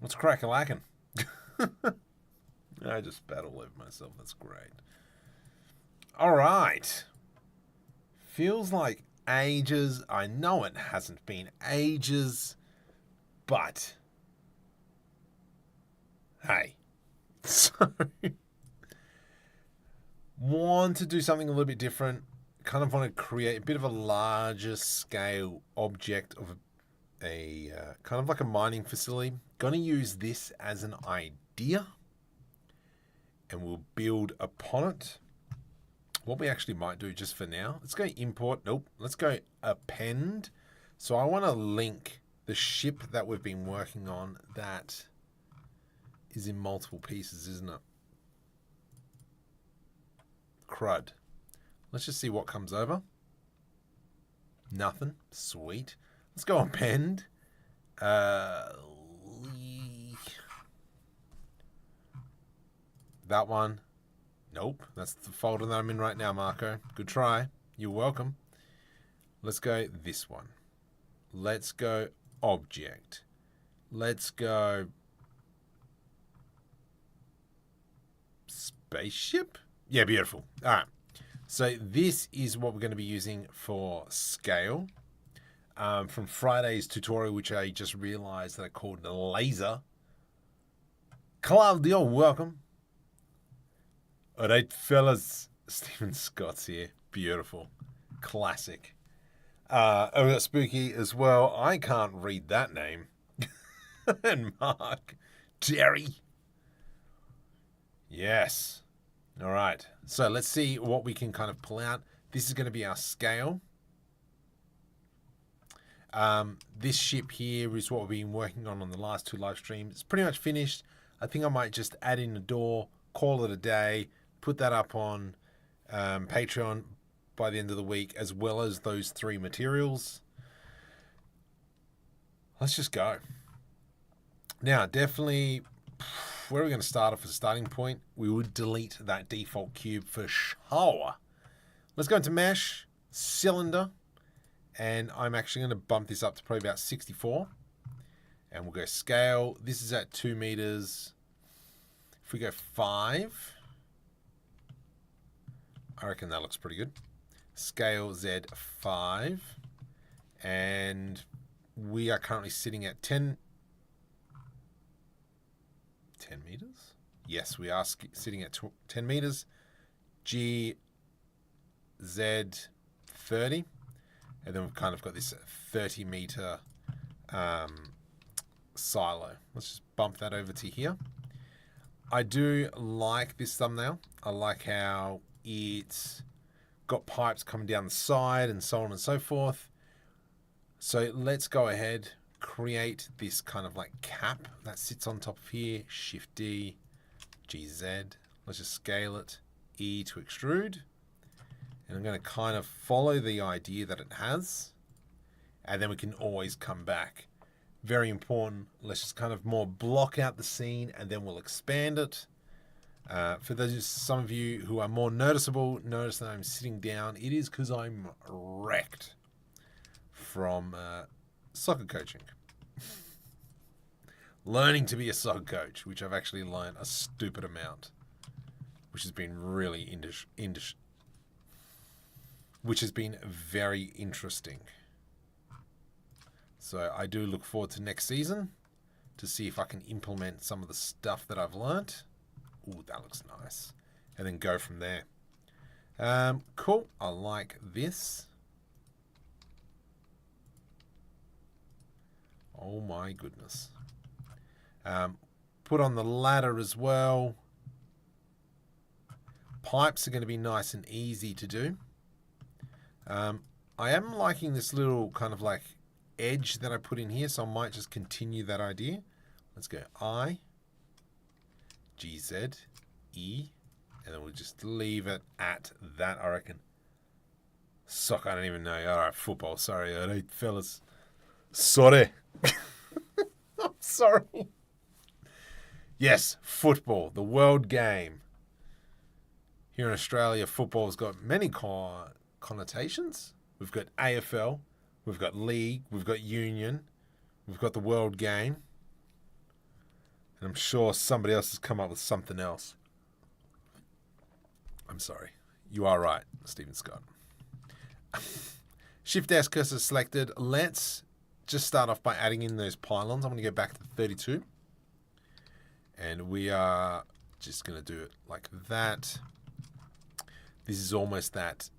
What's crack-a-lackin'? I just battle over myself. That's great. All right. Feels like ages. I know it hasn't been ages, but hey. So, want to do something a little bit different. Kind of want to create a bit of a larger scale object of a kind of like a mining facility. Going to use this as an idea, and we'll build upon it. What we actually might do just for now, let's go import. Nope, let's go append. So I want to link the ship that we've been working on that is in multiple pieces, isn't it? Crud. Let's just see what comes over. Nothing. Sweet. Let's go append. That one. Nope. That's the folder that I'm in right now, Marco. Good try. You're welcome. Let's go this one. Let's go object. Let's go spaceship. Yeah, beautiful. All right. So this is what we're going to be using for scale. From Friday's tutorial, which I just realized that I called the laser. Claudio, welcome. All right, fellas. Stephen Scott's here. Beautiful. Classic. I've got Spooky as well. I can't read that name. And Mark. Terry. Yes. All right. So let's see what we can kind of pull out. This is going to be our scale. This ship here is what we've been working on the last two live streams. It's pretty much finished. I think I might just add in a door, call it a day, put that up on Patreon by the end of the week, as well as those three materials. Let's just go. Now, definitely, where are we going to start off as a starting point? We would delete that default cube for sure. Let's go into mesh, cylinder, and I'm actually going to bump this up to probably about 64. And we'll go scale. This is at 2 meters. If we go 5, I reckon that looks pretty good. Scale Z5. And we are currently sitting at 10 meters. Yes, we are sitting at 10 meters. G, Z, 30. And then we've kind of got this 30 meter silo. Let's just bump that over to here. I do like this thumbnail. I like how it's got pipes coming down the side and so on and so forth. So let's go ahead, create this kind of like cap that sits on top of here. Shift D, GZ. Let's just scale it. E to extrude. And I'm going to kind of follow the idea that it has. And then we can always come back. Very important. Let's just kind of more block out the scene and then we'll expand it. For those some of you who are more noticeable, notice that I'm sitting down. It is because I'm wrecked from soccer coaching. Learning to be a soccer coach, which I've actually learned a stupid amount, which has been really which has been very interesting. So I do look forward to next season to see if I can implement some of the stuff that I've learnt. Ooh, that looks nice. And then go from there. Cool. I like this. Oh my goodness. Put on the ladder as well. Pipes are going to be nice and easy to do. I am liking this little kind of like edge that I put in here, so I might just continue that idea. Let's go I, GZ, E, and then we'll just leave it at that, I reckon. Soccer, I don't even know. All right, football, sorry. All right, fellas. Sorry. I'm sorry. Yes, football, the world game. Here in Australia, football's got many connotations. We've got AFL, we've got league, we've got union, we've got the world game. And I'm sure somebody else has come up with something else. I'm sorry. You are right, Stephen Scott. Shift S cursor selected. Let's just start off by adding in those pylons. I'm going to go back to 32. And we are just going to do it like that. This is almost that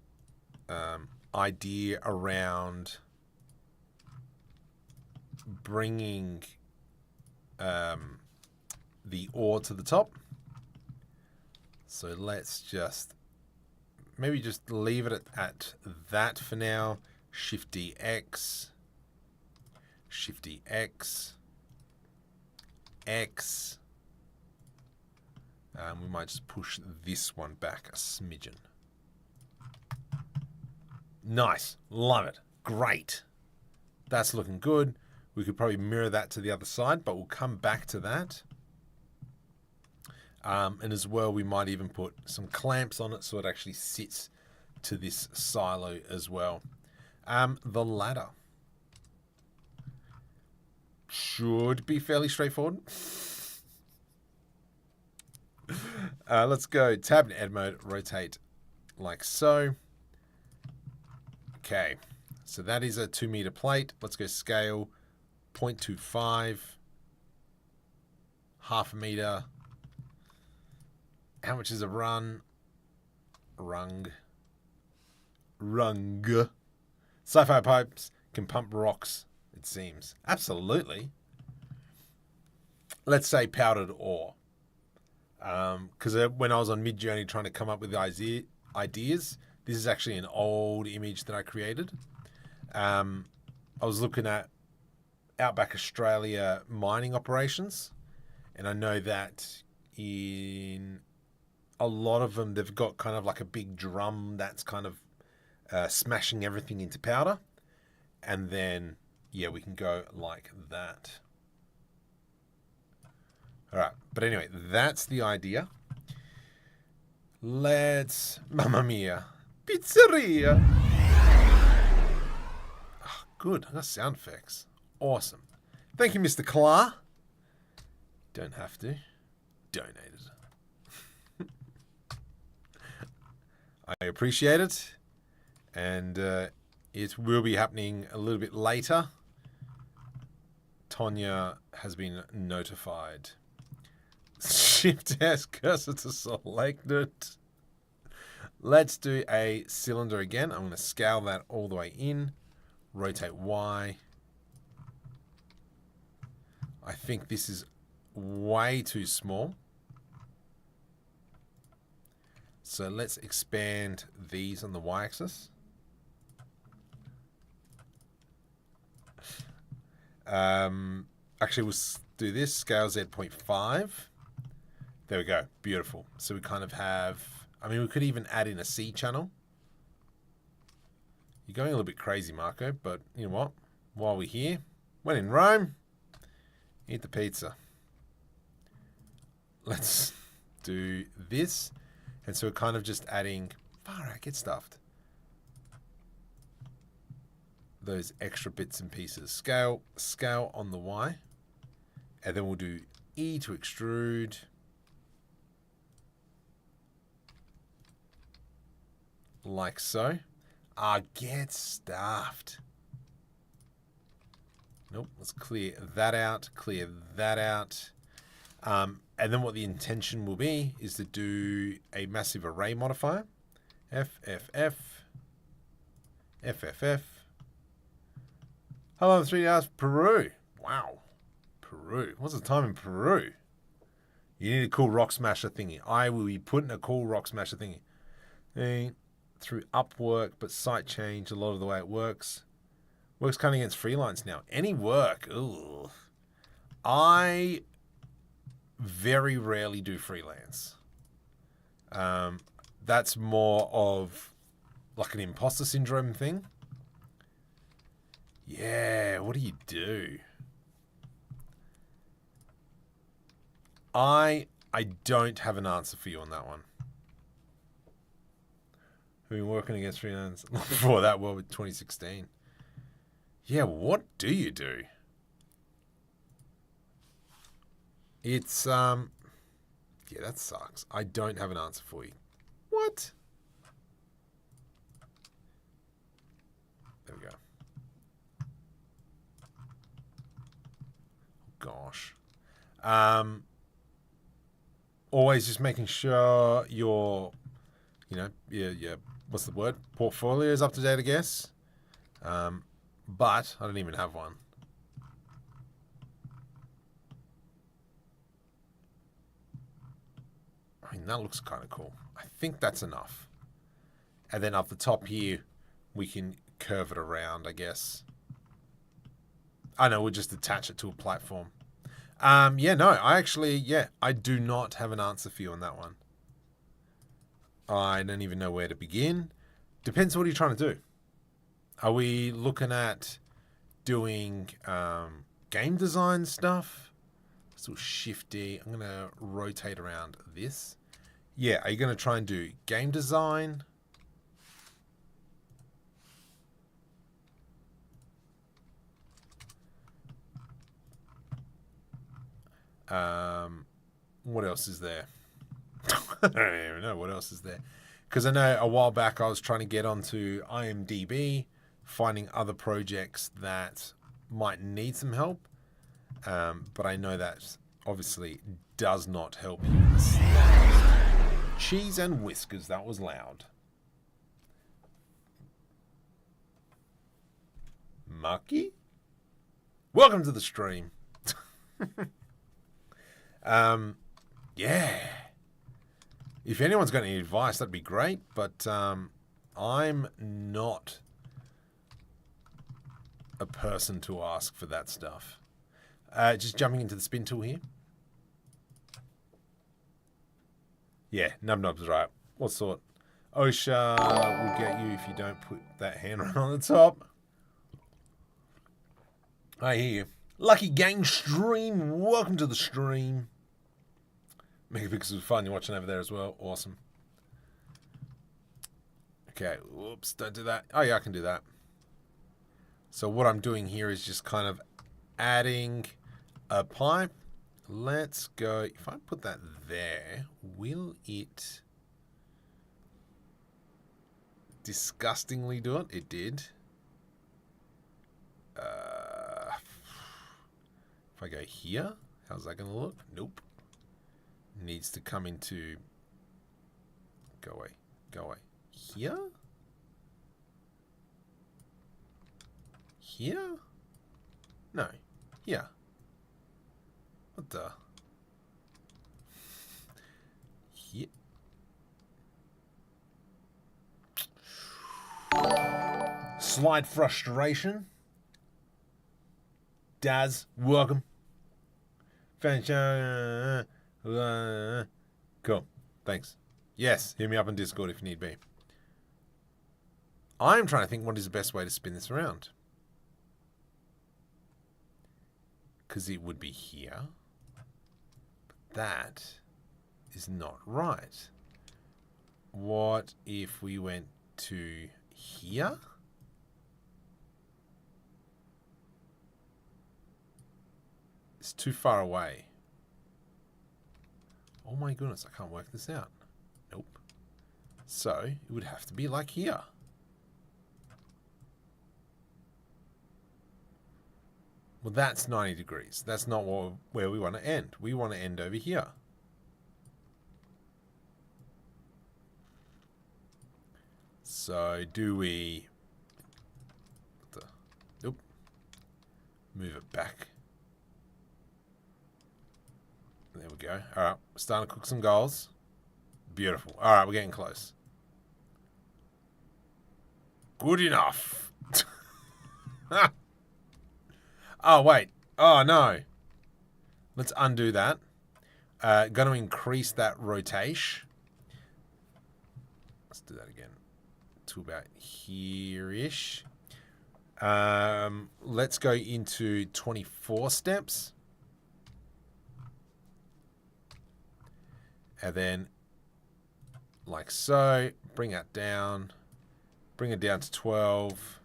idea around bringing the ore to the top. So let's just maybe just leave it at that for now. Shift D X, Shift D X, X. We might just push this one back a smidgen. Nice. Love it. Great. That's looking good. We could probably mirror that to the other side, but we'll come back to that. And as well, we might even put some clamps on it so it actually sits to this silo as well. The ladder should be fairly straightforward. Let's go tab and edit mode, rotate like so. Okay, so that is a 2 meter plate. Let's go scale 0.25, half a meter. How much is a rung? Sci-fi pipes can pump rocks, it seems. Absolutely. Let's say powdered ore. Because when I was on Midjourney trying to come up with ideas, this is actually an old image that I created. I was looking at Outback Australia mining operations, and I know that in a lot of them, they've got kind of like a big drum that's kind of smashing everything into powder. And then, yeah, we can go like that. All right. But anyway, that's the idea. Let's... Mamma mia. Pizzeria. Oh, good. I got sound effects. Awesome. Thank you, Mr. Clark. Don't have to. Donated. I appreciate it. And it will be happening a little bit later. Tonya has been notified. Shift S cursor to select it. Let's do a cylinder again. I'm going to scale that all the way in. Rotate Y. I think this is way too small. So let's expand these on the Y-axis. Actually, we'll do this. Scale Z 0.5. There we go. Beautiful. So we kind of have... I mean, we could even add in a C channel. You're going a little bit crazy, Marco, but you know what? While we're here, when in Rome, eat the pizza. Let's do this. And so we're kind of just adding... Far out, get stuffed. Those extra bits and pieces. Scale on the Y. And then we'll do E to extrude. Like so. Get stuffed. Nope, let's clear that out. Clear that out. And then what the intention will be is to do a massive array modifier. FFF. FFF. Hello, 3 hours, Peru. Wow. Peru. What's the time in Peru? You need a cool rock smasher thingy. I will be putting a cool rock smasher thingy. Through Upwork, but site change a lot of the way it works. Works kind of against freelance now. Any work. Ooh. I very rarely do freelance. That's more of like an imposter syndrome thing. Yeah, what do you do? I don't have an answer for you on that one. We've been working against freelance before that world with 2016. Yeah, what do you do? It's, yeah, that sucks. I don't have an answer for you. What? There we go. Gosh. Always just making sure your, you know, your what's the word? Portfolio is up to date, I guess. But I don't even have one. I mean, that looks kind of cool. I think that's enough. And then up the top here, we can curve it around, I guess. I know, we'll just attach it to a platform. Yeah, no, I do not have an answer for you on that one. I don't even know where to begin. Depends what you're trying to do. Are we looking at doing game design stuff? So shifty. I'm going to rotate around this. Yeah, are you going to try and do game design? What else is there? I don't even know what else is there. Because I know a while back I was trying to get onto IMDb, finding other projects that might need some help. But I know that obviously does not help you. Cheese and whiskers, that was loud. Mucky? Welcome to the stream. Yeah. If anyone's got any advice, that'd be great, but I'm not a person to ask for that stuff. Just jumping into the spin tool here. Yeah, Nub-Nub's right. What sort? OSHA will get you if you don't put that hand right on the top. I hear you. Lucky Gang Stream, welcome to the stream. Megapixels was fun. You're watching over there as well. Awesome. Okay, whoops, don't do that. Oh yeah, I can do that. So what I'm doing here is just kind of adding a pipe. Let's go. If I put that there, will it disgustingly do it? It did. If I go here, how's that going to look? Nope. Needs to come into... Go away. Go away. Here? Here? No. Here. What the? Here. Slight frustration. Daz, welcome. Cool. Thanks. Yes, hit me up on Discord if you need be. I'm trying to think what is the best way to spin this around. Because it would be here. But that is not right. What if we went to here? It's too far away. Oh my goodness, I can't work this out. Nope. So, it would have to be like here. Well, that's 90 degrees. That's not where we want to end. We want to end over here. So, do we... Nope. Move it back. There we go. All right, we're starting to cook some goals. Beautiful. All right, we're getting close. Good enough. Oh, wait. Oh, no. Let's undo that. Going to increase that rotation. Let's do that again. To about here-ish. Let's go into 24 steps. And then, like so, bring that down. Bring it down to 12.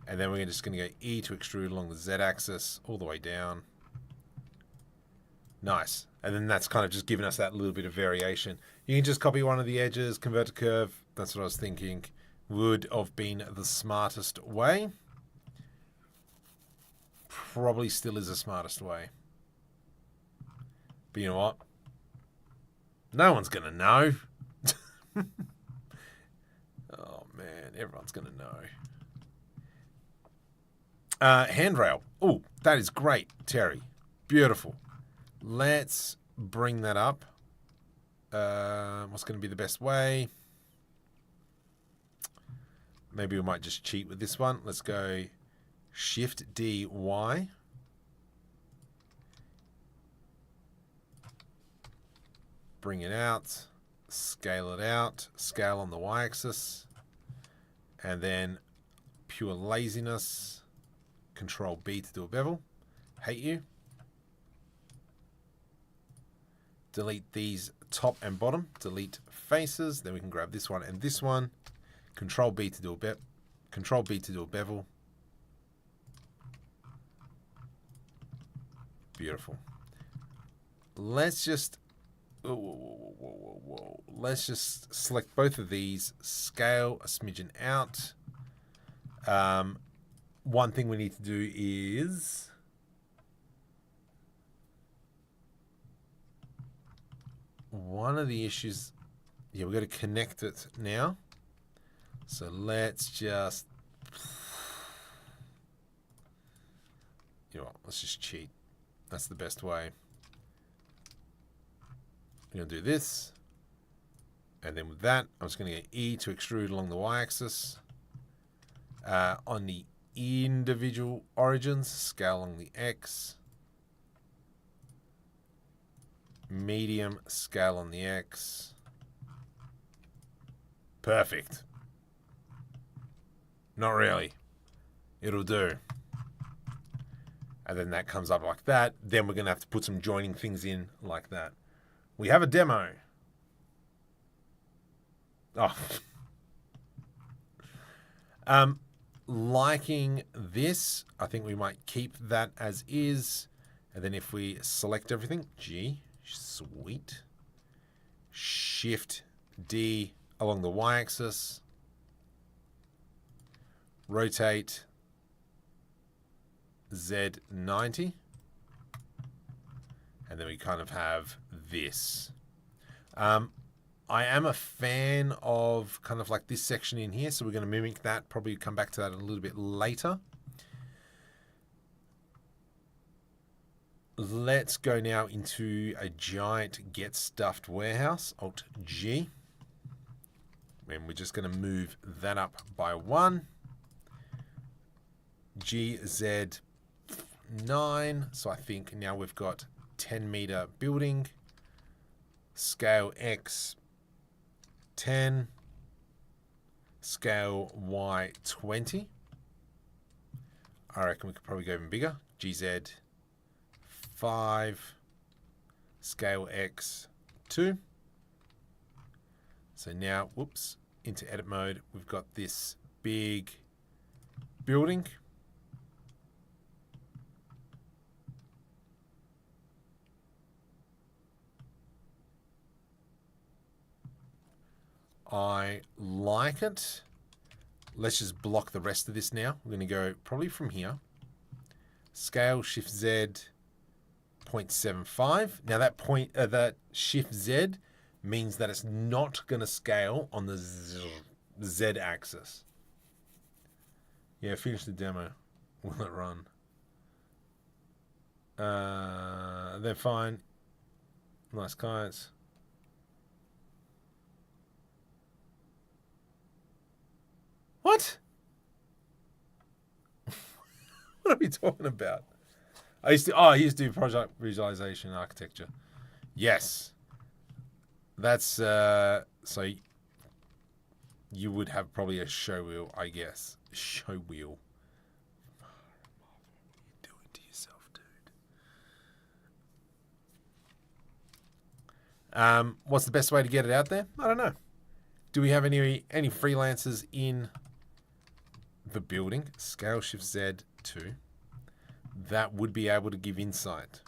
And then we're just going to go E to extrude along the Z-axis all the way down. Nice. And then that's kind of just giving us that little bit of variation. You can just copy one of the edges, convert to curve. That's what I was thinking would have been the smartest way. Probably still is the smartest way. But you know what? No one's going to know. Oh, man. Everyone's going to know. Handrail. Oh, that is great, Terry. Beautiful. Let's bring that up. What's going to be the best way? Maybe we might just cheat with this one. Let's go Shift D Y. Bring it out. Scale it out. Scale on the Y-axis. And then pure laziness. Control B to do a bevel. Hate you. Delete these top and bottom. Delete faces. Then we can grab this one and this one. Control B to do a Control B to do a bevel. Beautiful. Let's just let's just select both of these. Scale a smidgen out. One thing we need to do is one of the issues. Yeah, we've got to connect it now. So let's just, you know what, let's just cheat. That's the best way. I'm going to do this. And then with that, I'm just going to get E to extrude along the Y-axis. On the individual origins, scale along the X. Medium, scale on the X. Perfect. Not really. It'll do. And then that comes up like that. Then we're going to have to put some joining things in like that. We have a demo. Oh. Liking this. I think we might keep that as is. And then if we select everything, G, sweet. Shift D along the Y-axis. Rotate Z90. And then we kind of have this. I am a fan of kind of like this section in here, so we're going to mimic that, probably come back to that a little bit later. Let's go now into a giant get stuffed warehouse, Alt G. And we're just going to move that up by 1. GZ9. So I think now we've got 10 meter building. Scale X 10. Scale Y 20. I reckon we could probably go even bigger. GZ 5. Scale X 2. So now, whoops, into edit mode, we've got this big building. I like it. Let's just block the rest of this now. We're going to go probably from here. Scale Shift Z 0.75. Now that Shift Z means that it's not going to scale on the Z axis. Yeah, finish the demo. Will it run? They're fine. Nice clients. What? What are we talking about? I used to do project visualization architecture. Yes. That's so you would have probably a show wheel, I guess. Show wheel. What are you doing to yourself, dude? What's the best way to get it out there? I don't know. Do we have any freelancers in the building? Scale Shift Z 2. That would be able to give insight.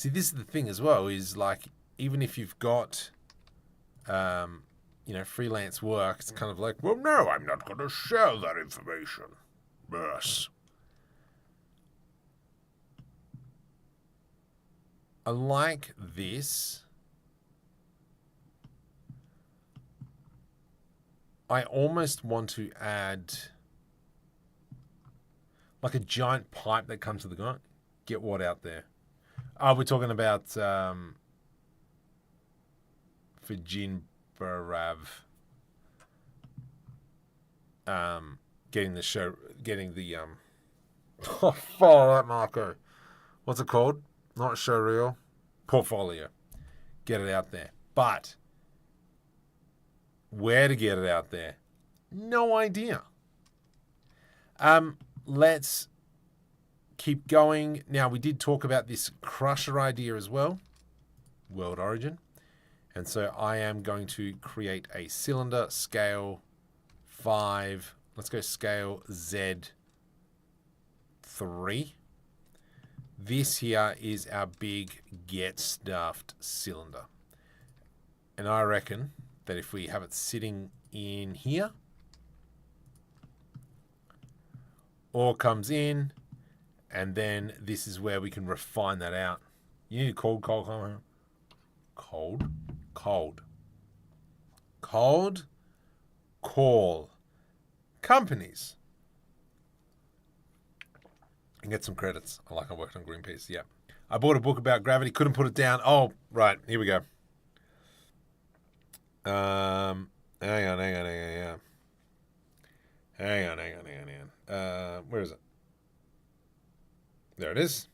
See, this is the thing as well, is like, even if you've got, freelance work, it's kind of like, well, no, I'm not going to share that information. Yes. I like this. I almost want to add like a giant pipe that comes to the ground. Get what out there? Oh, we're talking about for Jin Barav. Getting the oh, follow that, Marco. What's it called? Not showreel. Portfolio. Get it out there. But where to get it out there? No idea. Let's keep going. Now, we did talk about this crusher idea as well. World origin. And so I am going to create a cylinder scale 5. Let's go scale Z3. This here is our big get stuffed cylinder. And I reckon that if we have it sitting in here, ore comes in, and then this is where we can refine that out. You need cold call companies and get some credits. I worked on Greenpeace. Yeah. I bought a book about gravity, couldn't put it down. Oh, right. Here we go. Hang on. Where is it? There it is.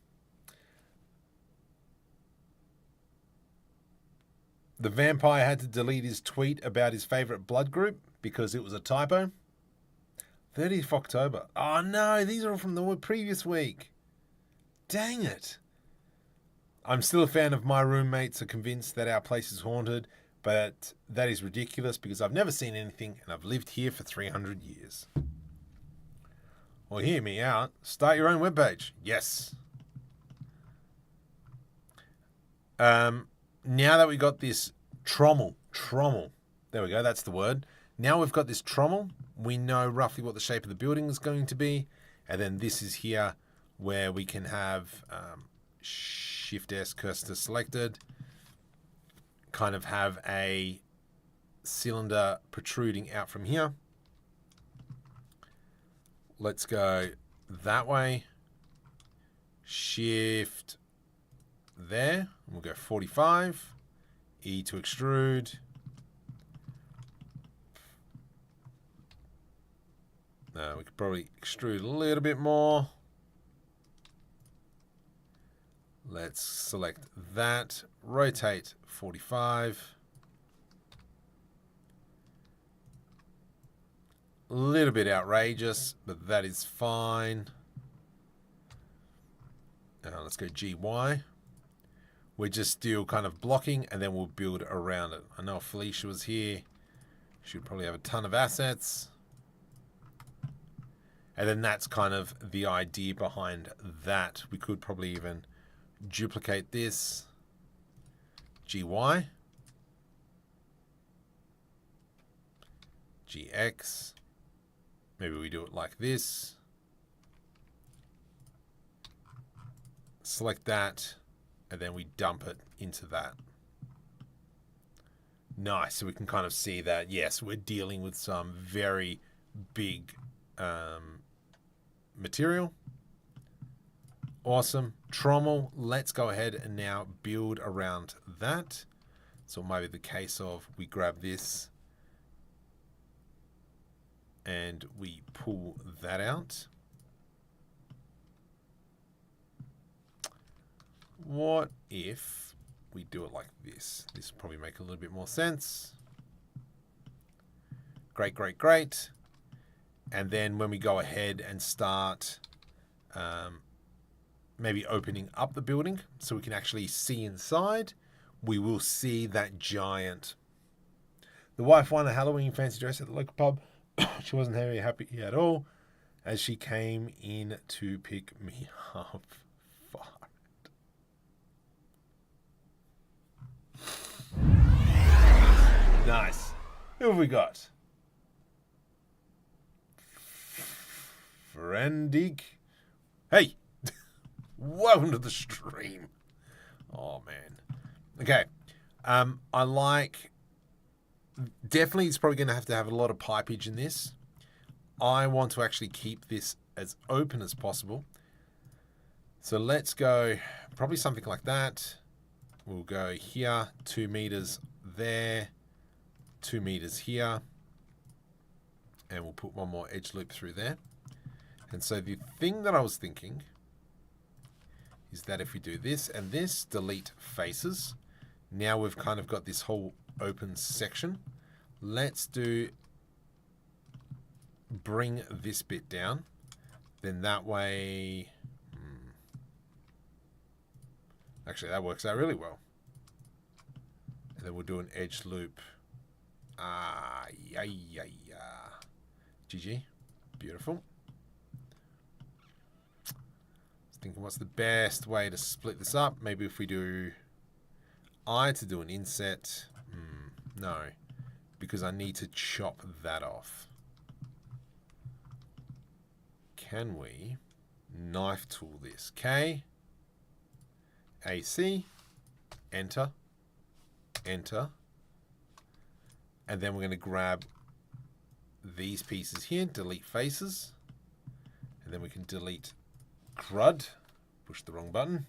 The vampire had to delete his tweet about his favorite blood group because it was a typo. 30th of October. Oh no, these are all from the previous week. Dang it. I'm still a fan of my roommates are convinced that our place is haunted, but that is ridiculous because I've never seen anything and I've lived here for 300 years. Well, hear me out. Start your own webpage. Yes. Now that we got this trommel, there we go, that's the word. Now we've got this trommel, we know roughly what the shape of the building is going to be, and then this is here where we can have Shift-S cursor selected, kind of have a cylinder protruding out from here. Let's go that way. Shift there. We'll go 45. E to extrude. We could probably extrude a little bit more. Let's select that. Rotate 45. A little bit outrageous, but that is fine. Let's go GY. We're just still kind of blocking, and then we'll build around it. I know if Felicia was here, she'd probably have a ton of assets. And then that's kind of the idea behind that. We could probably even duplicate this. GY. GX. Maybe we do it like this. Select that, and then we dump it into that. Nice. So we can kind of see that, yes, we're dealing with some very big material. Awesome. Trommel. Let's go ahead and now build around that. So it might be the case of we grab this and we pull that out. What if we do it like this? This will probably make a little bit more sense. Great, great, great. And then when we go ahead and start maybe opening up the building so we can actually see inside, we will see that giant. The wife won a Halloween fancy dress at the local pub. She wasn't very happy at all as she came in to pick me up. have we got? Friendig. Hey, welcome to the stream. Oh man. Okay. I like. Definitely, it's probably going to have a lot of pipage in this. I want to actually keep this as open as possible. So let's go probably something like that. We'll go here, 2 meters there, 2 meters here, and we'll put one more edge loop through there. And so the thing that I was thinking is that if we do this and this, delete faces, now we've kind of got this whole open section. Let's bring this bit down. Then that way, actually that works out really well. And then we'll do an edge loop. GG. Beautiful. Thinking what's the best way to split this up. Maybe if we do to do an inset. No, because I need to chop that off. Can we knife tool this? K, AC, enter, enter. And then we're going to grab these pieces here, delete faces. And then we can delete crud, push the wrong button.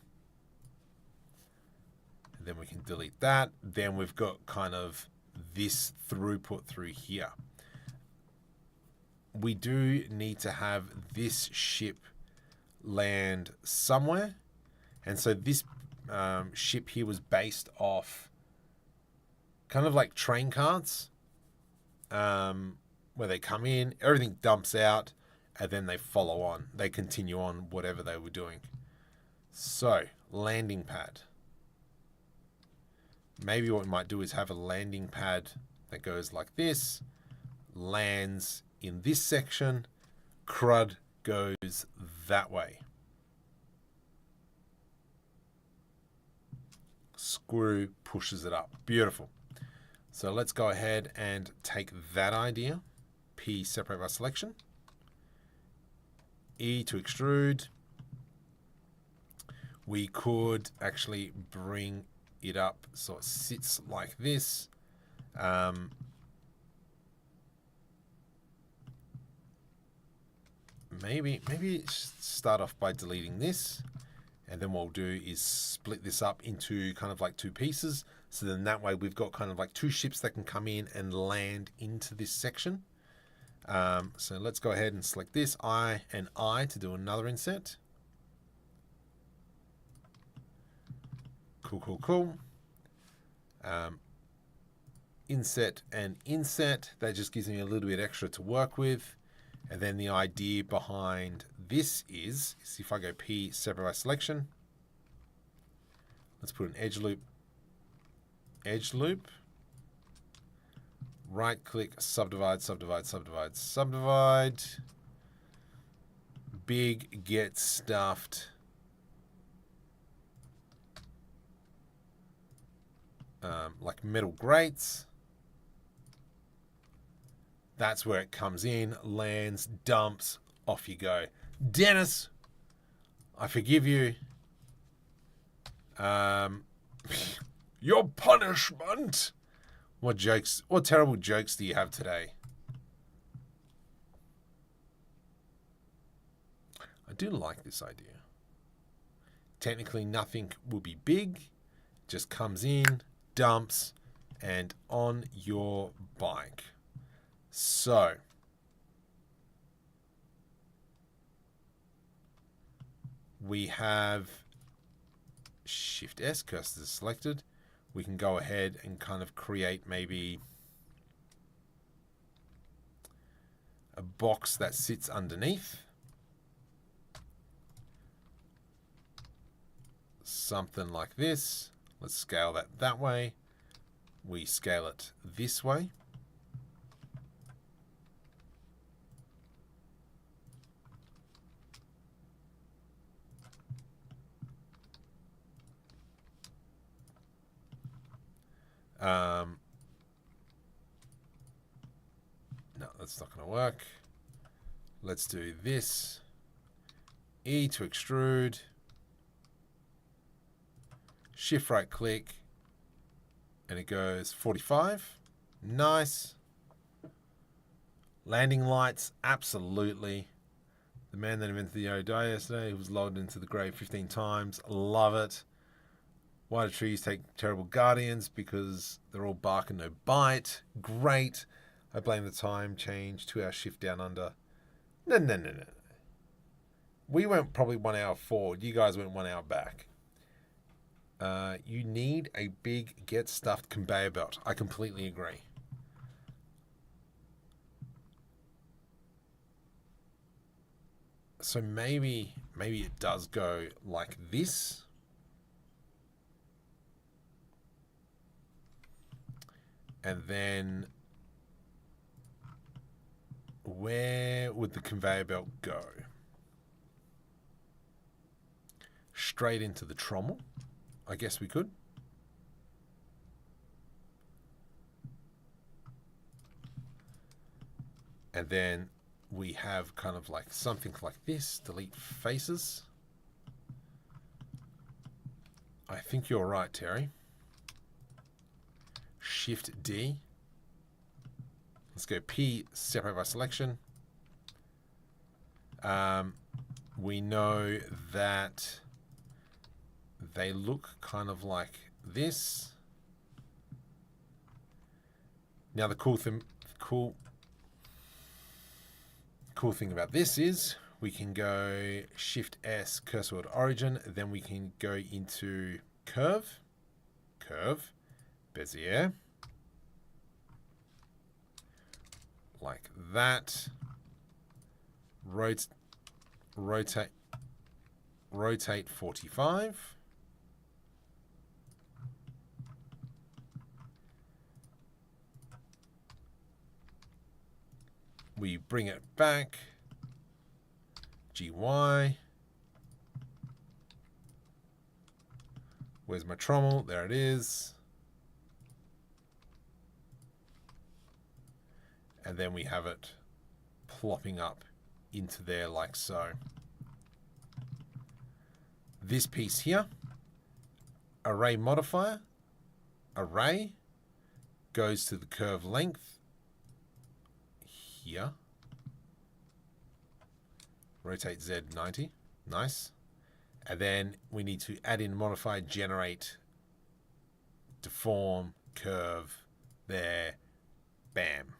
And then we can delete that. Then we've got kind of this throughput through here. We do need to have this ship land somewhere. And so this ship here was based off kind of like train carts, where they come in, everything dumps out, and then they follow on. They continue on whatever they were doing. So, landing pad. Maybe what we might do is have a landing pad that goes like this, lands in this section, crud goes that way. Screw pushes it up. Beautiful. So let's go ahead and take that idea. P, separate by selection. E to extrude. We could actually bring it up so it sits like this. Maybe start off by deleting this, and then what we'll do is split this up into kind of like 2 pieces. So then that way we've got kind of like 2 ships that can come in and land into this section. So let's go ahead and select this, I and I, to do another inset. Cool. Inset and inset. That just gives me a little bit extra to work with. And then the idea behind this is if I go P, separate by selection, let's put an edge loop. Right click, subdivide. Big get stuffed. Like metal grates. That's where it comes in, lands, dumps, off you go. Dennis, I forgive you. Your punishment. What terrible jokes do you have today? I do like this idea. Technically, nothing will be big. Just comes in, dumps, and on your bike. So, we have Shift S, cursor is selected. We can go ahead and kind of create maybe a box that sits underneath. Something like this. Let's scale that way. We scale it this way. that's not going to work. Let's do this. E to extrude. Shift right click. And it goes 45. Nice. Landing lights, absolutely. The man that invented the ODI yesterday was logged into the grave 15 times. Love it. Why do trees take terrible guardians? Because they're all bark and no bite. Great. I blame the time change, 2 hour shift down under. No. We went probably 1 hour forward. You guys went 1 hour back. You need a big get stuffed conveyor belt. I completely agree. So maybe it does go like this. And then where would the conveyor belt go? Straight into the trommel? I guess we could. And then we have kind of like something like this. Delete faces. I think you're right, Terry. Shift D. Let's go P, separate by selection. We know that they look kind of like this. Now the cool thing about this is we can go Shift S, cursor to origin, then we can go into curve, Bezier, like that. Rotate 45. We bring it back. GY. Where's my trommel? There it is. And then we have it plopping up into there like so. This piece here, array modifier, array, goes to the curve length here. Rotate Z 90, nice. And then we need to add in modify, generate, deform, curve, there, bam.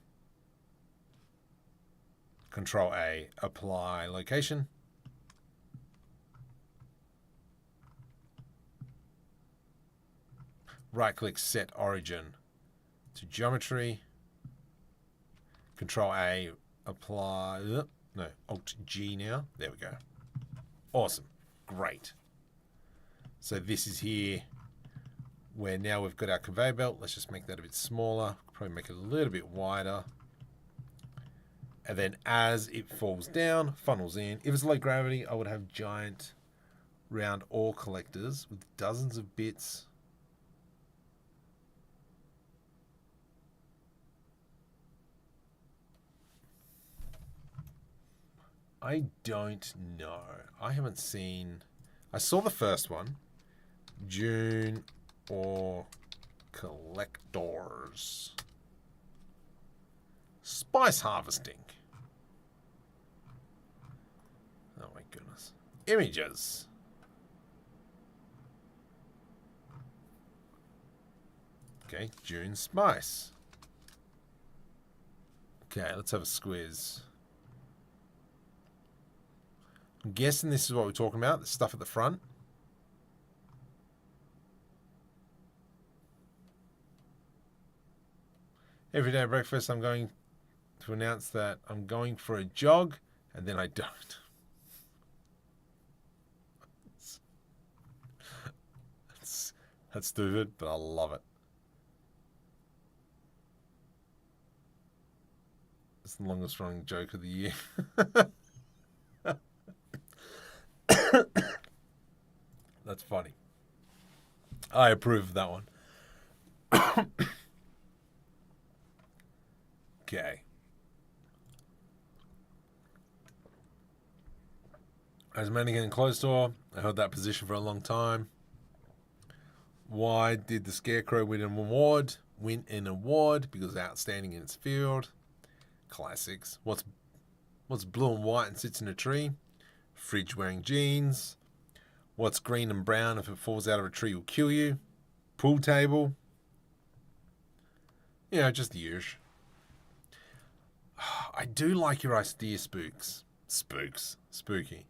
Control A, apply location. Right click, set origin to geometry. Control A, apply, no, Alt G now. There we go. Awesome. Great. So this is here where now we've got our conveyor belt. Let's just make that a bit smaller. Probably make it a little bit wider. And then as it falls down, funnels in. If it's low gravity, I would have giant round ore collectors with dozens of bits. I don't know. I haven't seen... I saw the first one. Dune ore collectors. Spice harvesting. Oh my goodness. Images. Okay, June spice. Okay, let's have a squiz. I'm guessing this is what we're talking about, the stuff at the front. Every day at breakfast, I'm going to announce that I'm going for a jog, and then I don't. That's stupid, but I love it. It's the longest running joke of the year. That's funny. I approve of that one. Okay. As mannequin and closed door, I held that position for a long time. Why did the Scarecrow win an award? Win an award because outstanding in its field. Classics. What's blue and white and sits in a tree? Fridge wearing jeans. What's green and brown if it falls out of a tree will kill you? Pool table. You know, just the usual. I do like your idea, Spooks. Spooky.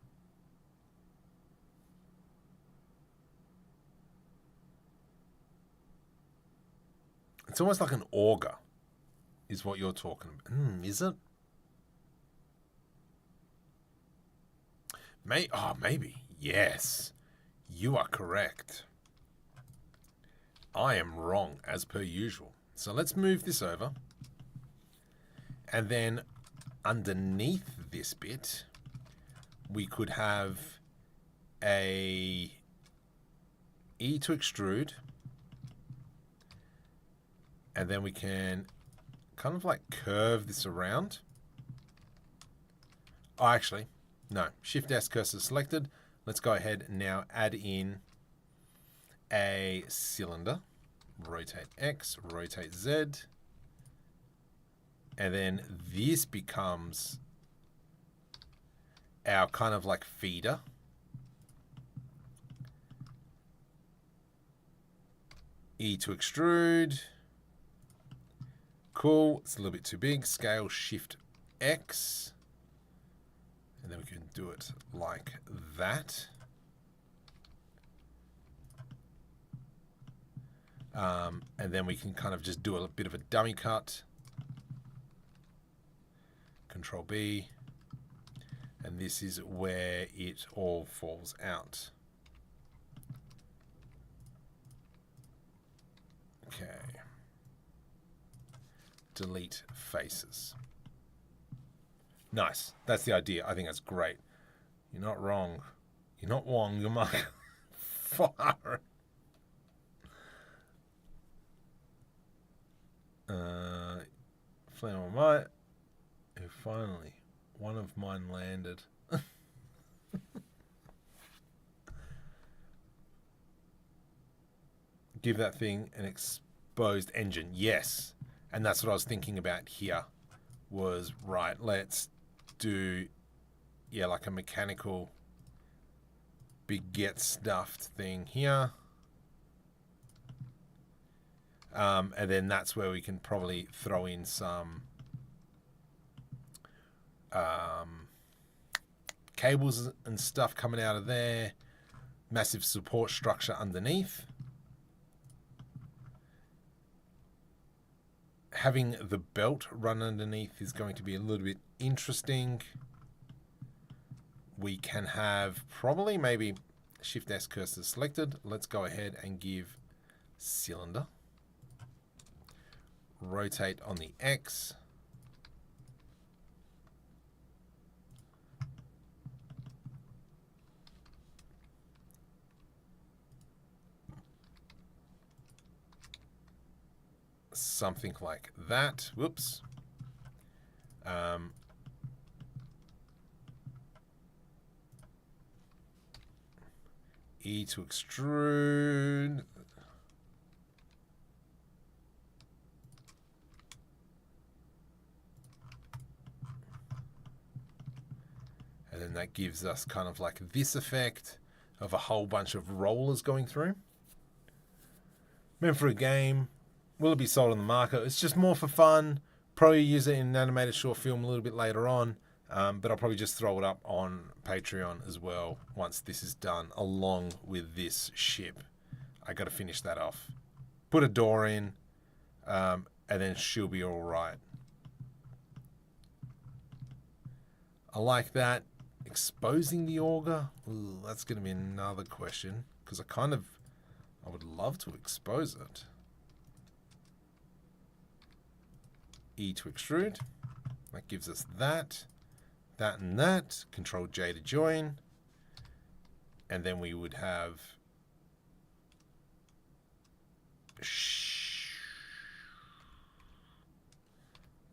It's almost like an auger, is what you're talking about. Is it? Maybe. Yes. You are correct. I am wrong, as per usual. So let's move this over. And then underneath this bit, we could have a E to extrude. And then we can kind of like curve this around. Oh, actually, no. Shift S, cursor selected. Let's go ahead and now add in a cylinder. Rotate X, rotate Z. And then this becomes our kind of like feeder. E to extrude. Cool. It's a little bit too big. Scale Shift X. And then we can do it like that. And then we can kind of just do a bit of a dummy cut. Control B. And this is where it all falls out. Okay. Delete faces. Nice. That's the idea. I think that's great. You're not wrong. You're not wrong. You're Mark. Far. Flame on my. Finally, one of mine landed. Give that thing an exposed engine. Yes. And that's what I was thinking about here. Was, right, let's do, yeah, like a mechanical big get stuffed thing here. And then that's where we can probably throw in some cables and stuff coming out of there. Massive support structure underneath. Having the belt run underneath is going to be a little bit interesting. We can have probably maybe Shift S cursor selected. Let's go ahead and give cylinder. Rotate on the X. Something like that. Whoops. E to extrude. And then that gives us kind of like this effect of a whole bunch of rollers going through. Meant for a game. Will it be sold on the market? It's just more for fun. Probably use it in an animated short film a little bit later on. But I'll probably just throw it up on Patreon as well once this is done, along with this ship. I got to finish that off. Put a door in, and then she'll be all right. I like that. Exposing the auger? Ooh, that's going to be another question, because I would love to expose it. E to extrude. That gives us that, that and that. Control J to join. And then we would have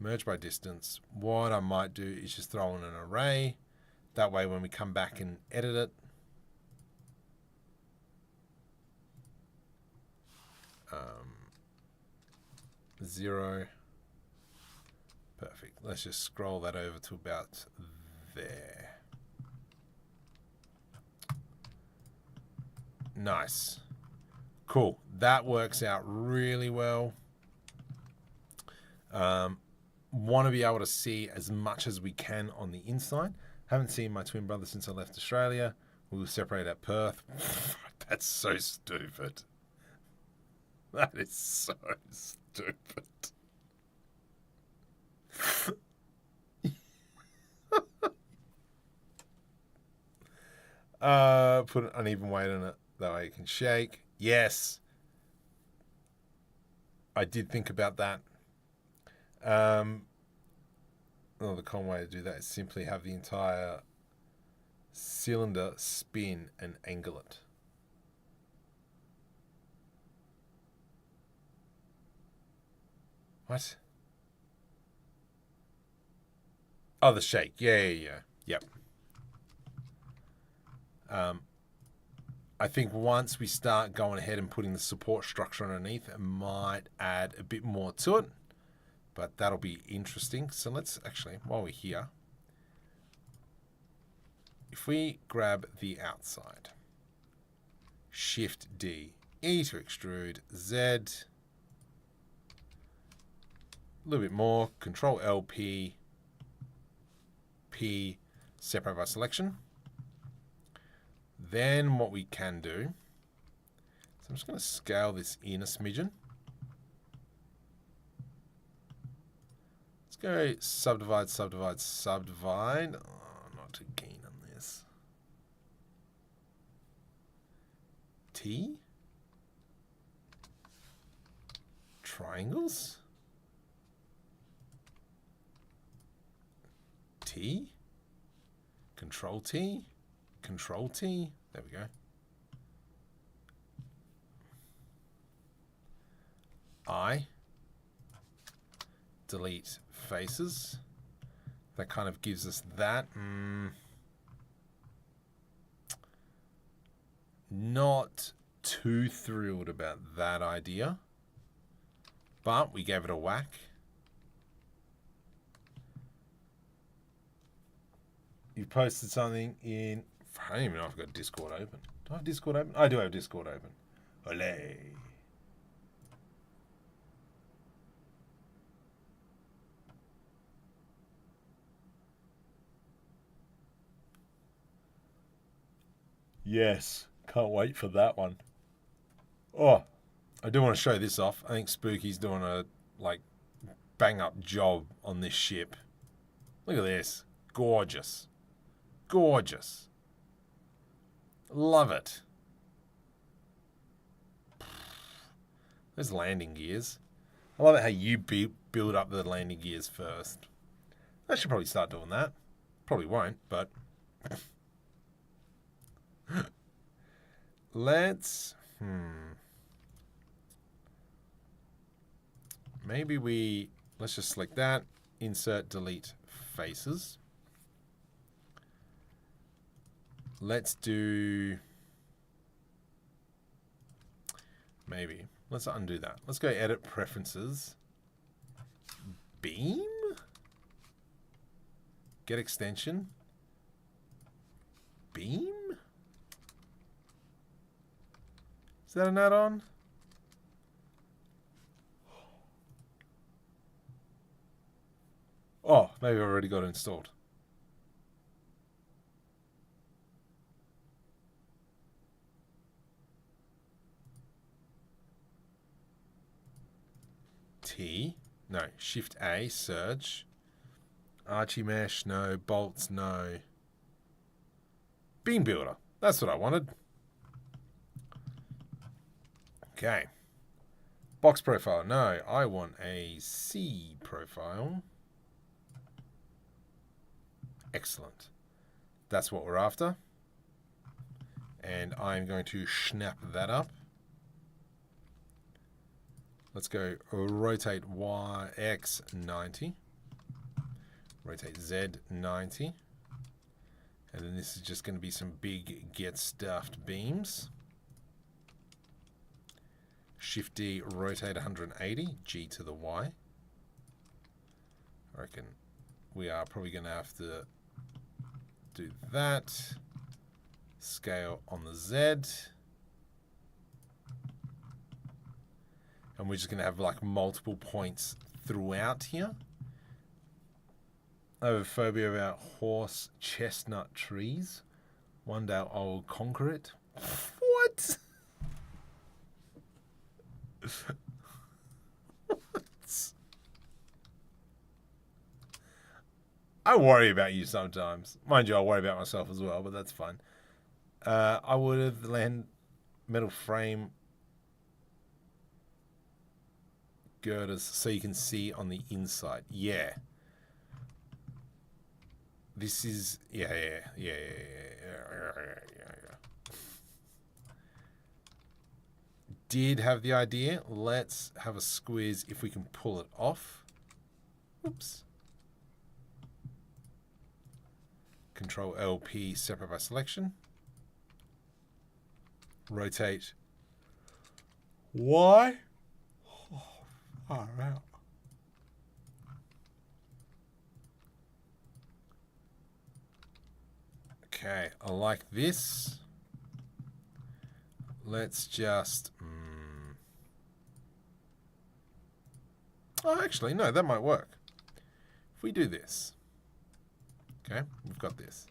merge by distance. What I might do is just throw in an array. That way when we come back and edit it, zero. Perfect. Let's just scroll that over to about there. Nice. Cool. That works out really well. Want to be able to see as much as we can on the inside. Haven't seen my twin brother since I left Australia. We were separated at Perth. That's so stupid. That is so stupid. Put an uneven weight on it. That way it can shake. Yes. I did think about that. The common way to do that is simply have the entire cylinder spin and angle it. What? Oh, the shake. Yeah. Yep. I think once we start going ahead and putting the support structure underneath, it might add a bit more to it, but that'll be interesting. So let's actually, while we're here, if we grab the outside, Shift D, E to extrude, Z, a little bit more, Control L, P, separate by selection. Then what we can do, so I'm just going to scale this in a smidgen. Let's go subdivide. Oh, not too keen on this. T. Triangles. T. Control T. Control T. There we go. I. Delete faces. That kind of gives us that. Not too thrilled about that idea, but we gave it a whack. You posted something in... I don't even know if I've got Discord open. Do I have Discord open? I do have Discord open. Olé. Yes. Can't wait for that one. Oh, I do want to show this off. I think Spooky's doing a, bang-up job on this ship. Look at this. Gorgeous. Gorgeous. Love it. There's landing gears. I love it how you build up the landing gears first. I should probably start doing that. Probably won't, but... Let's... Maybe we... Let's just select that. Insert, delete faces. Let's do... Maybe. Let's undo that. Let's go edit preferences. Beam? Get extension. Beam? Is that an add-on? Oh, maybe I've already got it installed. T. No. Shift A. Search. Archie mesh. No. Bolts. No. Beam builder. That's what I wanted. Okay. Box profile. No. I want a C profile. Excellent. That's what we're after. And I'm going to snap that up. Let's go rotate Y, X 90. Rotate Z 90. And then this is just going to be some big get stuffed beams. Shift D, rotate 180, G to the Y. I reckon we are probably going to have to do that. Scale on the Z. And we're just going to have like multiple points throughout here. I have a phobia about horse chestnut trees. One day I will conquer it. What? What? I worry about you sometimes. Mind you, I worry about myself as well, but that's fine. I would have land metal frame girders so you can see on the inside. Yeah. This is yeah. Did have the idea. Let's have a squeeze if we can pull it off. Oops. Control LP, separate by selection. Rotate Y. Oh, far out. Okay, I like this. Let's just... Oh, actually, no, that might work. If we do this. Okay, we've got this.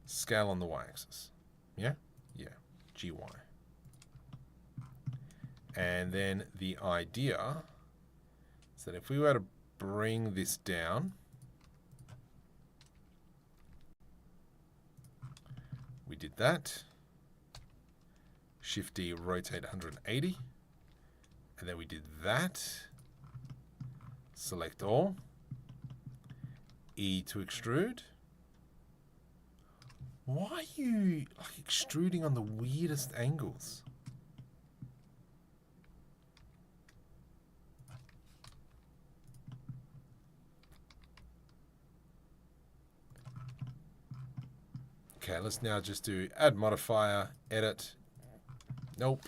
Scale on the y-axis. Yeah? Yeah. GY. And then the idea is that if we were to bring this down, we did that. Shift D, rotate 180. And then we did that. Select all. E to extrude. Why are you like extruding on the weirdest angles? Okay, let's now just do add modifier, edit. Nope.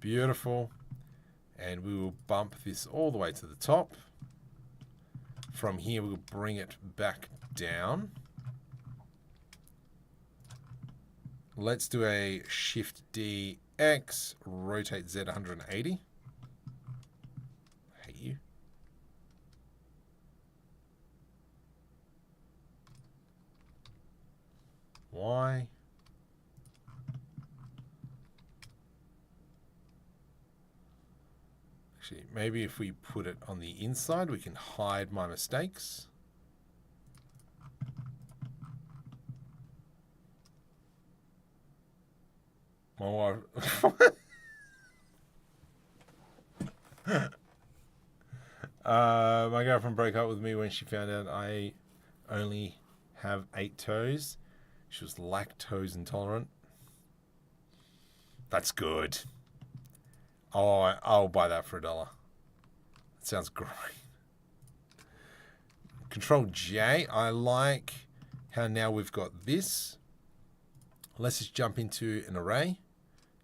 Beautiful. And we will bump this all the way to the top. From here, we'll bring it back down. Let's do a Shift D X, rotate Z 180. I hate you. Y. Actually, maybe if we put it on the inside, we can hide my mistakes. My wife. My girlfriend broke up with me when she found out I only have 8 toes. She was lactose intolerant. That's good. Oh, I'll buy that for $1. That sounds great. Control J. I like how now we've got this. Let's just jump into an array.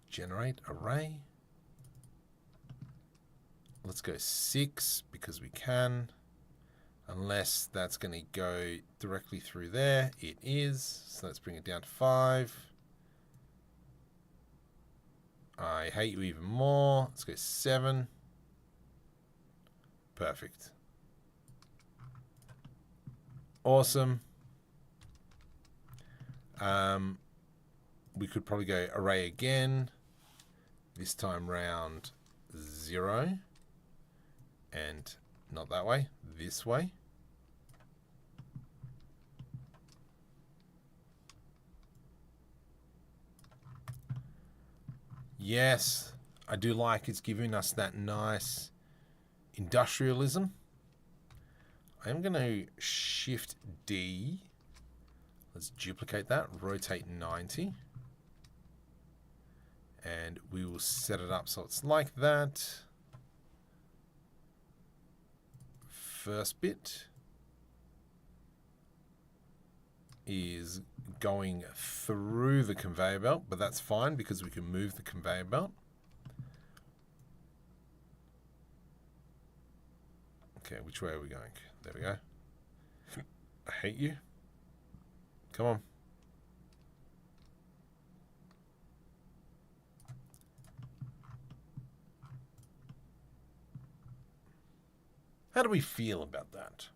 Generate array. Let's go 6 because we can. Unless that's going to go directly through there. It is. So let's bring it down to 5. I hate you even more. Let's go 7. Perfect. Awesome. We could probably go array again. This time round 0. And not that way. This way. Yes, I do like it's giving us that nice industrialism. I'm going to Shift D. Let's duplicate that, rotate 90. And we will set it up so it's like that. First bit. is going through the conveyor belt, but that's fine because we can move the conveyor belt. Okay, which way are we going? There we go. I hate you. Come on. How do we feel about that?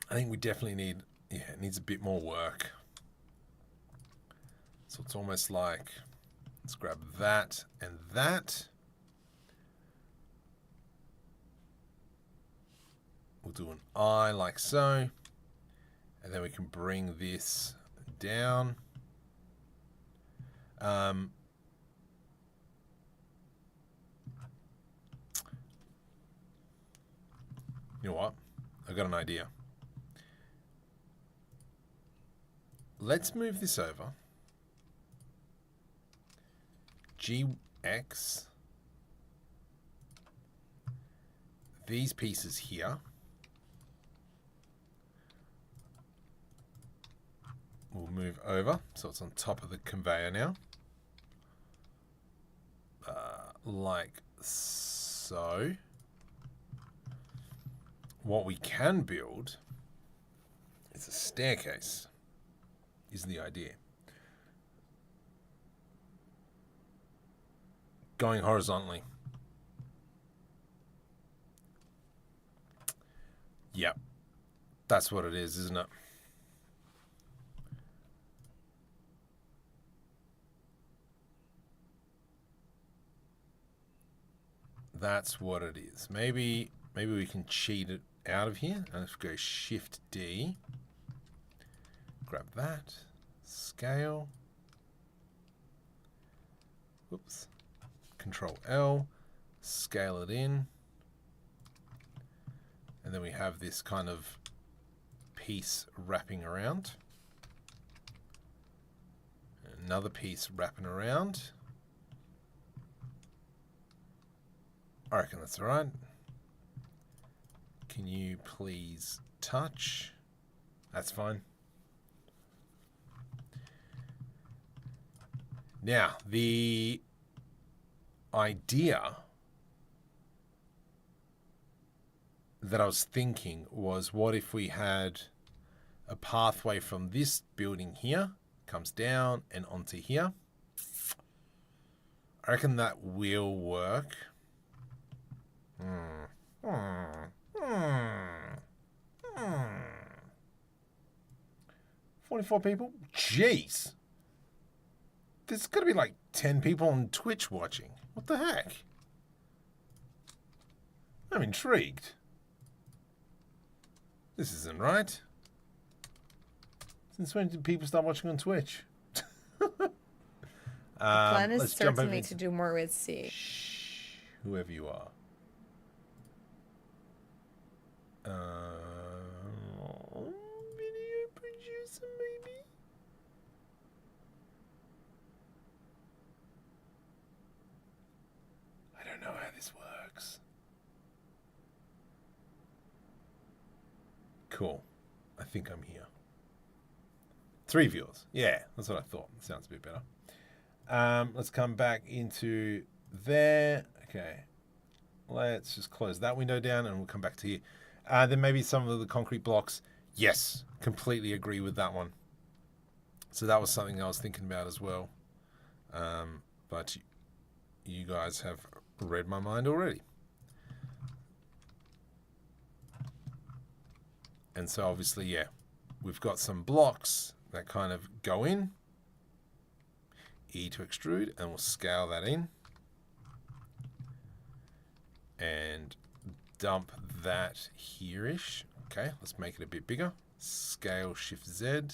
I think we definitely need, yeah, it needs a bit more work. So it's almost like, let's grab that and that. We'll do an eye like so. And then we can bring this down. You know what? I've got an idea. Let's move this over. GX. These pieces here. We'll move over, so it's on top of the conveyor now. Like so. What we can build is a staircase, is the idea. Going horizontally. Yep. That's what it is, isn't it? That's what it is. Maybe we can cheat it out of here. Let's go Shift D. Grab that. Scale. Whoops. Control L. Scale it in. And then we have this kind of piece wrapping around. Another piece wrapping around. I reckon that's all right. Can you please touch? That's fine. Now, the idea that I was thinking was, what if we had a pathway from this building here, comes down and onto here? I reckon that will work. 44 people? Jeez. There's got to be like 10 people on Twitch watching. What the heck? I'm intrigued. This isn't right. Since when did people start watching on Twitch? The plan is certainly to do more with C. Shh, whoever you are. Video producer, maybe? I don't know how this works. Cool. I think I'm here. 3 viewers. Yeah, that's what I thought. Sounds a bit better. Let's come back into there. Okay. Let's just close that window down and we'll come back to here. Then maybe some of the concrete blocks. Yes, completely agree with that one. So that was something I was thinking about as well. But you guys have read my mind already. And so obviously, yeah, we've got some blocks that kind of go in. E to extrude, and we'll scale that in. And dump that here-ish. Okay, let's make it a bit bigger. Scale Shift Z. And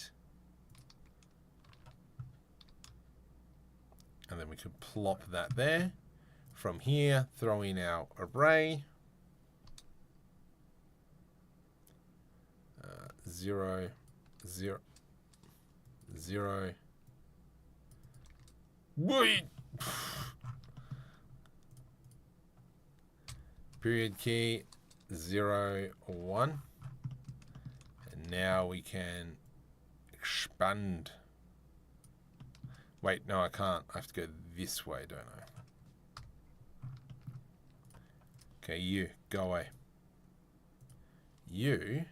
then we can plop that there. From here, throw in our array. 0, 0, 0, Wait. Period key 0, 1. And now we can expand. Wait, no, I can't. I have to go this way, don't I? Okay, you, go away. You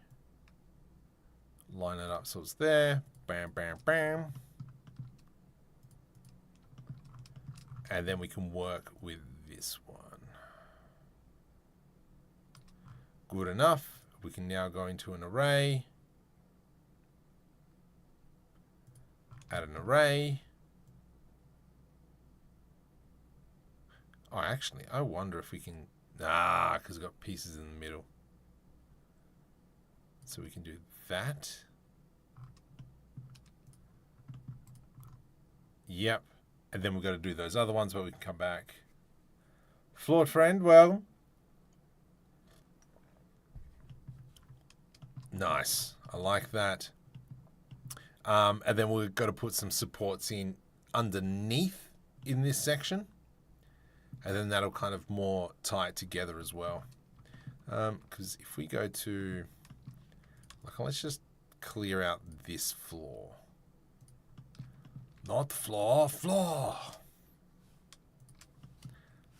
line it up so it's there. Bam, bam, bam. And then we can work with this one. Good enough. We can now go into an array. Add an array. Oh, actually, I wonder if we can... Nah, because we've got pieces in the middle. So we can do that. Yep. And then we've got to do those other ones, but we can come back. Flawed friend, well. Nice. I like that. And then we've got to put some supports in underneath in this section. And then that'll kind of more tie it together as well. Because if we go to... Like, let's just clear out this floor. Not floor, floor.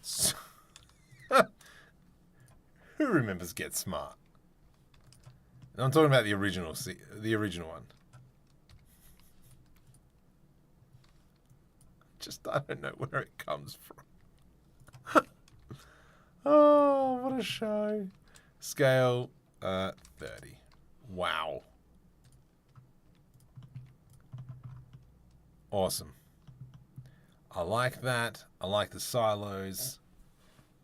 So, who remembers Get Smart? And I'm talking about the original one. Just, I don't know where it comes from. Oh, what a show. Scale, 30. Wow. Awesome. I like that. I like the silos.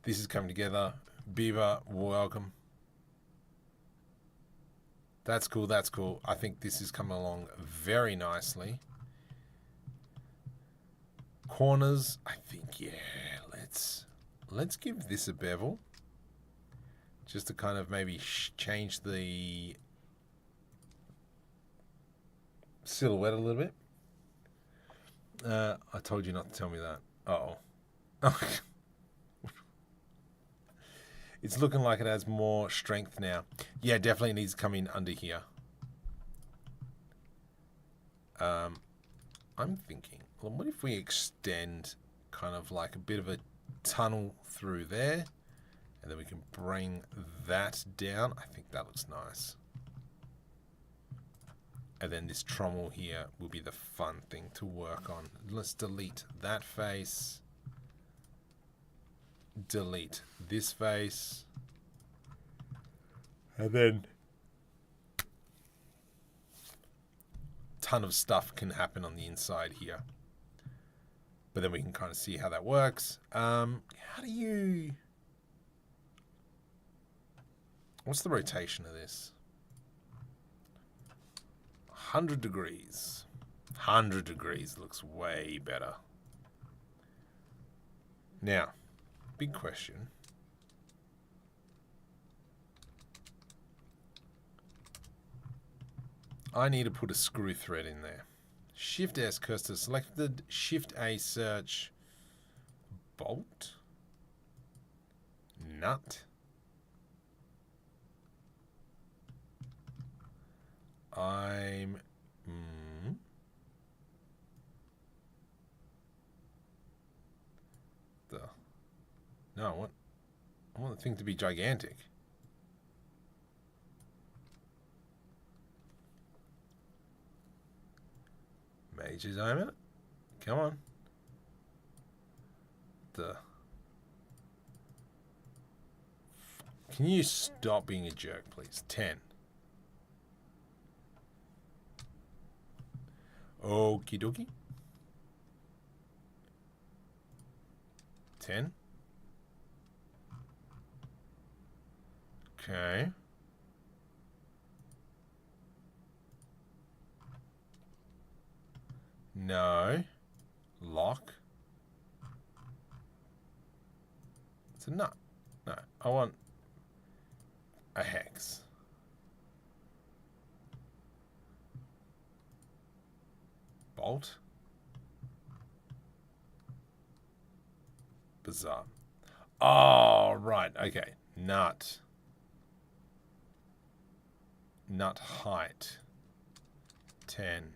This is coming together. Beaver, welcome. That's cool, that's cool. I think this is coming along very nicely. Corners, I think, yeah, let's give this a bevel. Just to kind of maybe change the silhouette a little bit. I told you not to tell me that. Uh-oh. It's looking like it has more strength now. Yeah, definitely needs to come in under here. I'm thinking, well, what if we extend kind of like a bit of a tunnel through there, and then we can bring that down. I think that looks nice. And then this trommel here will be the fun thing to work on. Let's delete that face. Delete this face. And then ton of stuff can happen on the inside here. But then we can kind of see how that works. How do you... What's the rotation of this? 100 degrees. 100 degrees looks way better. Now, big question. I need to put a screw thread in there. Shift S cursor selected. Shift A search. Bolt. Nut. I'm... No, I want the thing to be gigantic. Major zoom it. Come on. Can you stop being a jerk, please? 10. Okie dokie. 10. Okay. No. Lock. It's a nut. No. I want a hex. Bolt. bizarre. Oh, right. Okay. Nut height 10.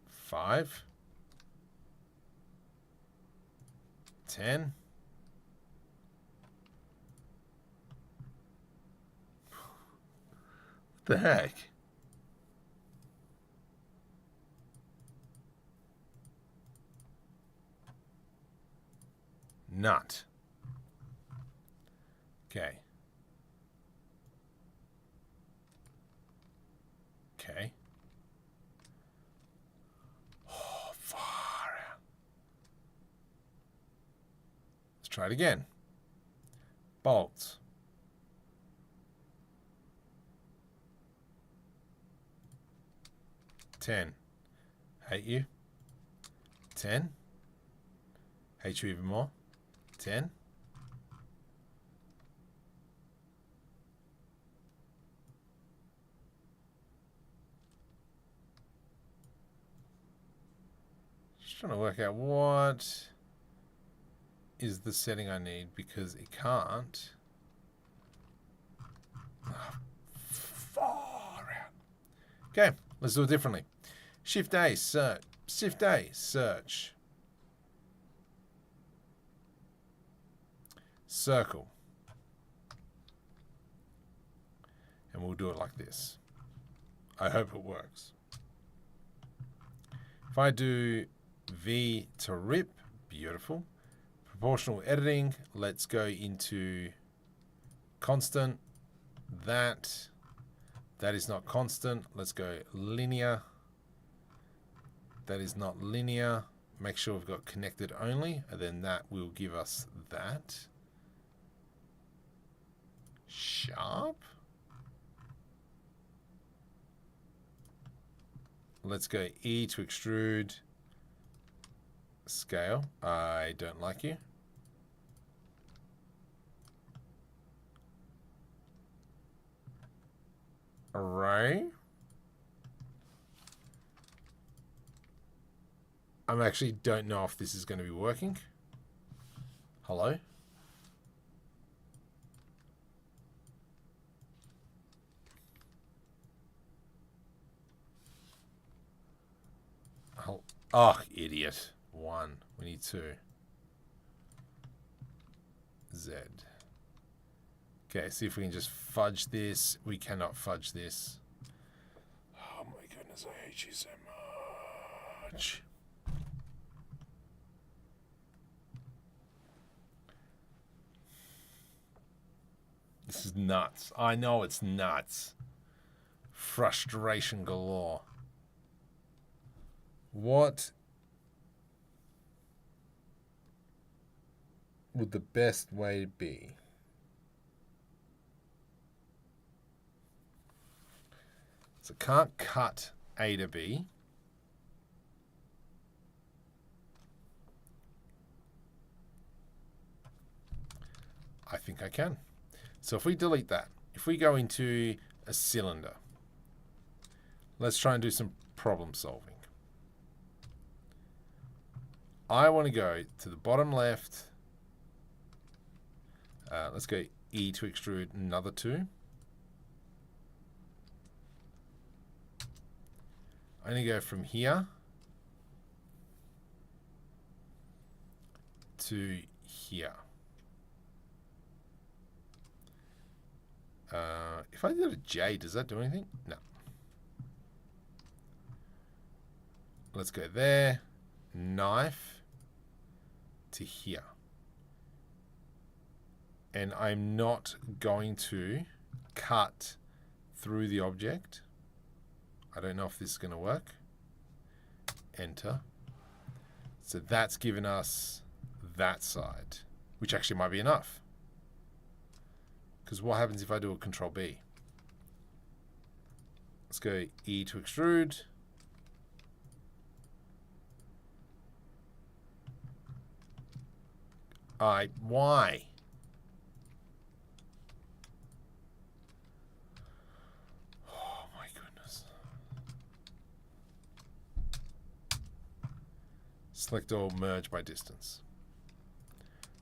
Five. 10. What the heck? Nut. Okay. Okay. Oh, far out. Let's try it again. Bolts. 10. Hate you. 10. Hate you even more. 10. Just trying to work out what is the setting I need, because it can't. Oh, far out. Okay, let's do it differently. Shift A, search. Shift A, search. Circle. And we'll do it like this. I hope it works. If I do V to rip, beautiful. Proportional editing, let's go into constant. That is not constant. Let's go linear. That is not linear. Make sure we've got connected only, and then that will give us that. Sharp. Let's go E to extrude. Scale. I don't like you. Array. I actually don't know if this is going to be working. Hello? Oh, idiot. 1. We need 2. Z. Okay, see if we can just fudge this. We cannot fudge this. Oh my goodness, I hate you so much. This is nuts. I know it's nuts. Frustration galore. What would the best way be? So can't cut A to B. I think I can. So if we delete that, if we go into a cylinder, let's try and do some problem solving. I want to go to the bottom left. Let's go E to extrude another 2. I'm going to go from here to here. If I did a J, does that do anything? No. Let's go there. Knife to here. And I'm not going to cut through the object. I don't know if this is going to work. Enter. So that's given us that side, which actually might be enough. Because what happens if I do a Control B? Let's go E to extrude. Why? Oh my goodness. Select all, merge by distance.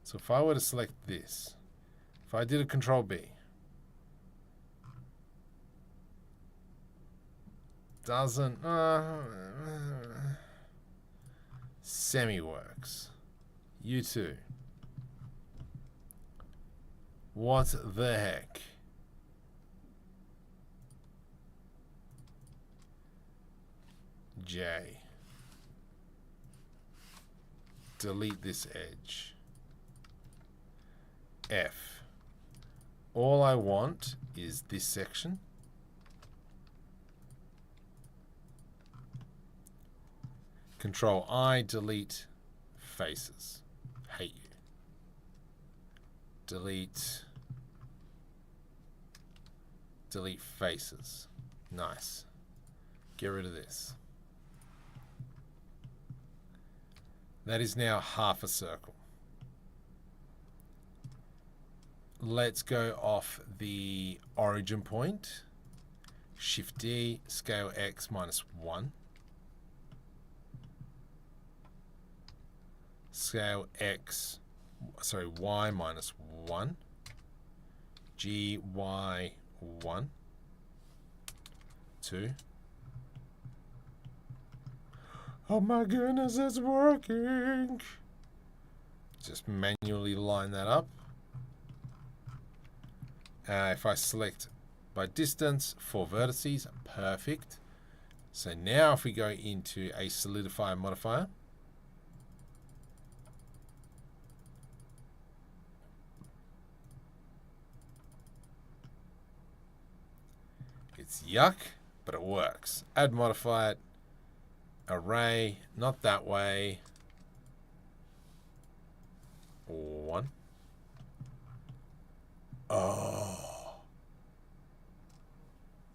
So if I were to select this, if I did a Control B, doesn't semi works. You too. What the heck? J. Delete this edge. F. All I want is this section. Control I, delete faces. Hate you. Delete faces. Nice. Get rid of this. That is now half a circle. Let's go off the origin point. Shift D, scale X -1. Scale X, sorry, Y -1. G, Y, 1. 2. Oh my goodness, it's working. Just manually line that up. If I select by distance, 4 vertices, perfect. So now if we go into a solidifier modifier, it's yuck, but it works. Add modifier, array, not that way. 1. Oh.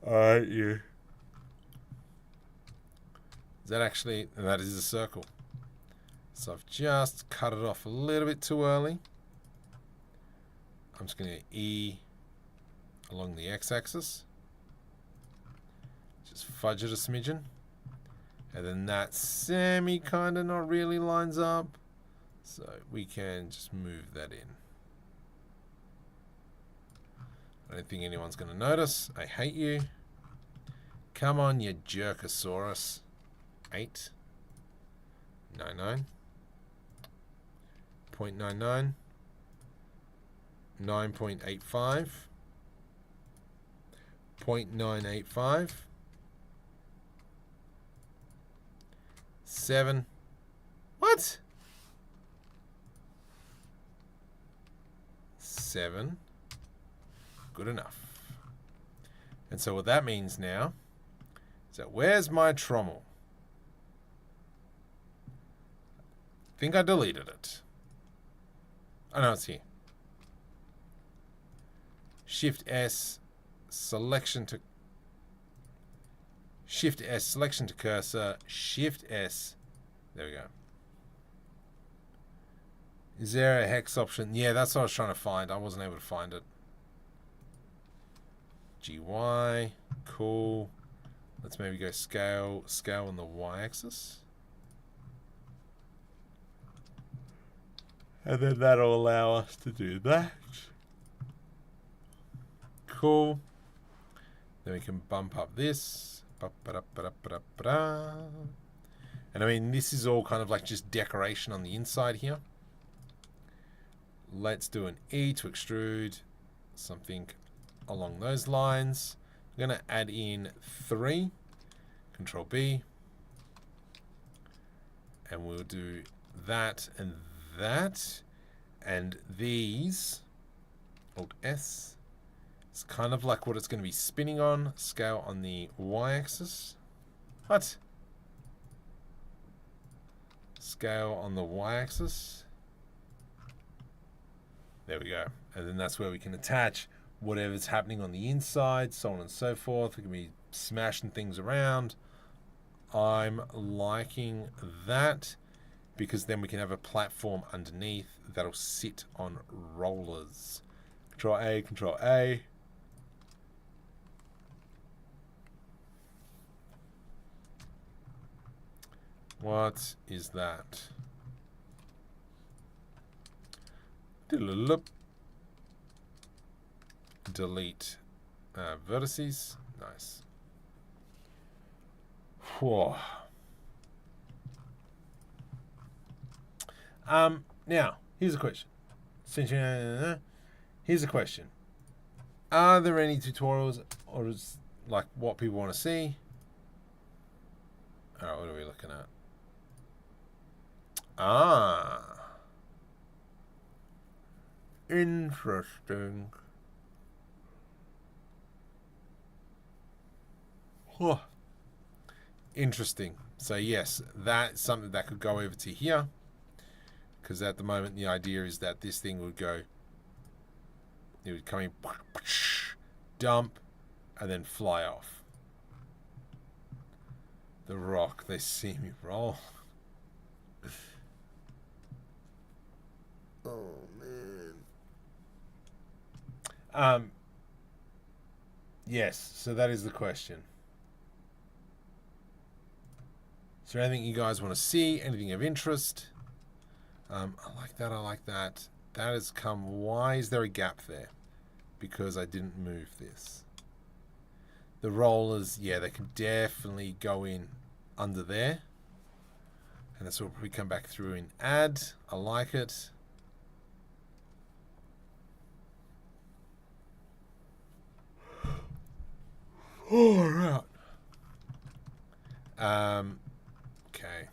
Alright, you. Is that actually, that is a circle. So I've just cut it off a little bit too early. I'm just going to E along the x-axis. Just fudge it a smidgen. And then that semi kind of not really lines up. So we can just move that in. I don't think anyone's going to notice. I hate you. Come on, you jerkosaurus. 8. 99. 0.99. 9.85. 0.985. 7. What? 7. Good enough. And so what that means now is that where's my trommel? I think I deleted it. Oh no, it's here. Shift S, selection to cursor, Shift S. There we go. Is there a hex option? Yeah, that's what I was trying to find. I wasn't able to find it. GY, cool. Let's maybe go scale on the y-axis. And then that'll allow us to do that. Cool. Then we can bump up this. And I mean, this is all kind of like just decoration on the inside here. Let's do an E to extrude something along those lines. I'm going to add in 3. Control B. And we'll do that and that. And these, Alt S, it's kind of like what it's going to be spinning on. Scale on the y-axis. What? Scale on the y-axis. There we go. And then that's where we can attach whatever's happening on the inside, so on and so forth. We can be smashing things around. I'm liking that because then we can have a platform underneath that'll sit on rollers. Control A, Control A. What is that? Delete vertices. Nice. Whoa. Now, here's a question. Here's a question. Are there any tutorials or is like what people want to see? Alright, what are we looking at? Interesting. Huh. Interesting. So yes, that's something that could go over to here. Because at the moment the idea is that this thing would go, it would come in, dump, and then fly off. The rock, they see me roll. Oh man. Yes, so that is the question. Is there anything you guys want to see? Anything of interest? I like that, I like that. That has come. Why is there a gap there? Because I didn't move this. The rollers, yeah, they can definitely go in under there. And that's what we come back through and add. I like it. All right. Okay.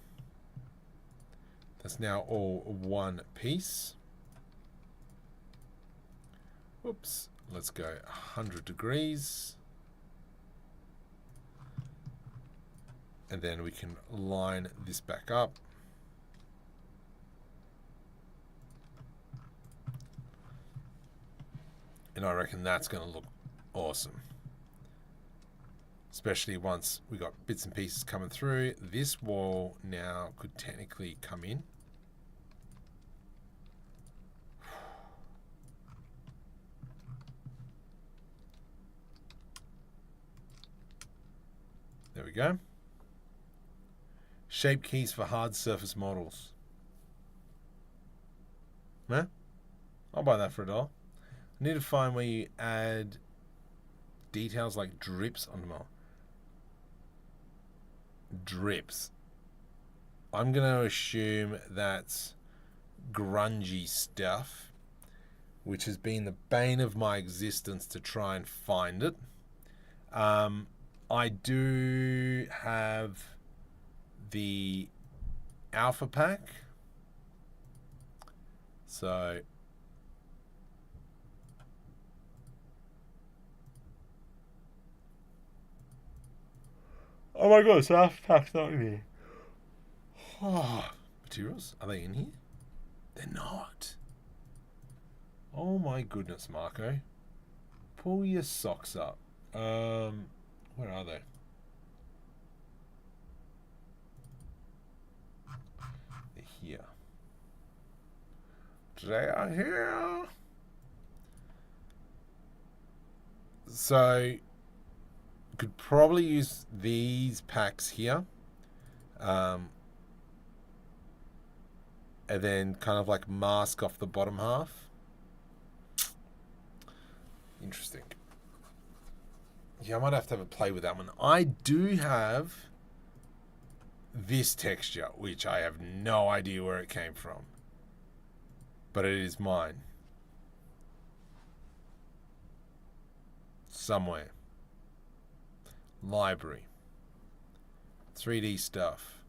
That's now all one piece. Whoops. Let's go 100 degrees. And then we can line this back up. And I reckon that's going to look awesome. Especially once we got bits and pieces coming through. This wall now could technically come in. There we go. Shape keys for hard surface models. Huh? I'll buy that for $1. I need to find where you add details like drips on the model. Drips. I'm going to assume that's grungy stuff, which has been the bane of my existence to try and find it. I do have the alpha pack. So oh my god, so alpha pack's not in here. Oh, materials, are they in here? They're not. Oh my goodness, Marco. Pull your socks up. Where are they? They're here. They are here. So, could probably use these packs here. And then kind of like mask off the bottom half. Interesting. Yeah, I might have to have a play with that one. I do have this texture, which I have no idea where it came from. But it is mine. Somewhere. Library. 3D stuff.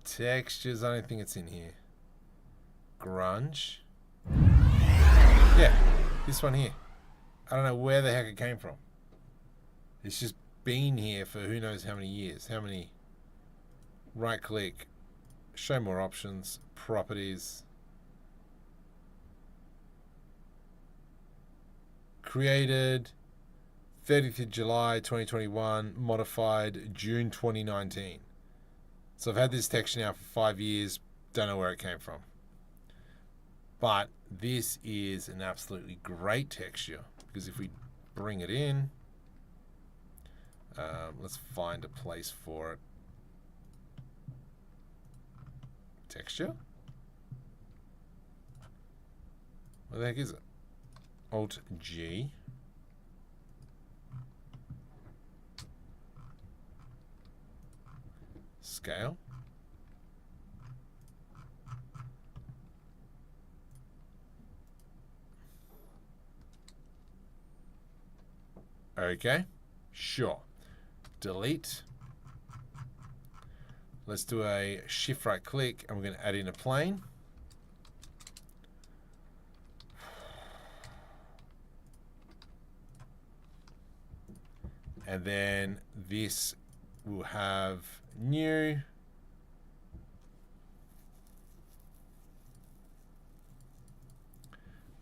Textures, I don't think it's in here. Grunge. Yeah, this one here. I don't know where the heck it came from. It's just been here for who knows how many years. How many? Right click. Show more options. Properties. Created 30th of July 2021. Modified June 2019. So I've had this texture now for 5 years. Don't know where it came from. But this is an absolutely great texture. Because if we bring it in, let's find a place for it. texture. Where the heck is it? Alt G. Scale. Okay, sure. Delete. Let's do a shift right click and we're going to add in a plane. And then this will have new.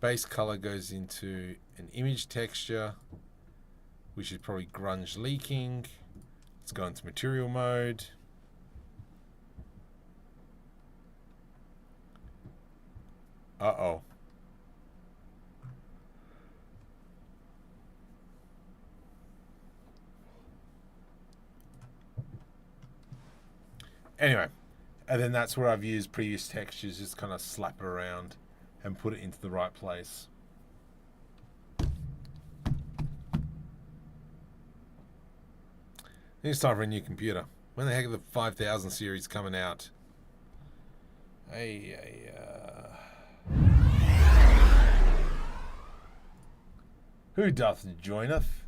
Base color goes into an image texture, which is probably grunge leaking. Let's go into material mode. Uh-oh. Anyway, and then that's where I've used previous textures, just kind of slap it around and put it into the right place. It's time for a new computer. When the heck are the 5000 series coming out? Who doth joineth?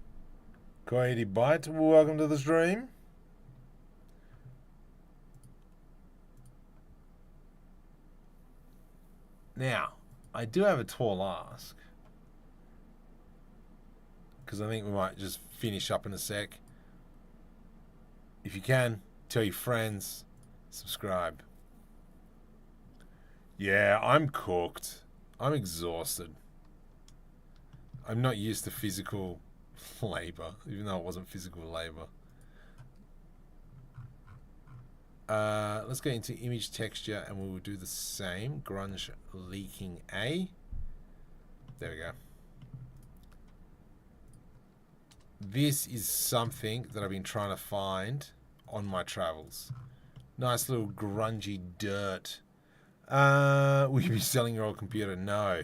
Coyote Bite, welcome to the stream. Now, I do have a tall ask, because I think we might just finish up in a sec. If you can, tell your friends, subscribe. Yeah, I'm cooked. I'm exhausted. I'm not used to physical labor, even though it wasn't physical labor. Let's get into image texture and we will do the same. Grunge leaking A. There we go. This is something that I've been trying to find on my travels. Nice little grungy dirt. Will you be selling your old computer? No.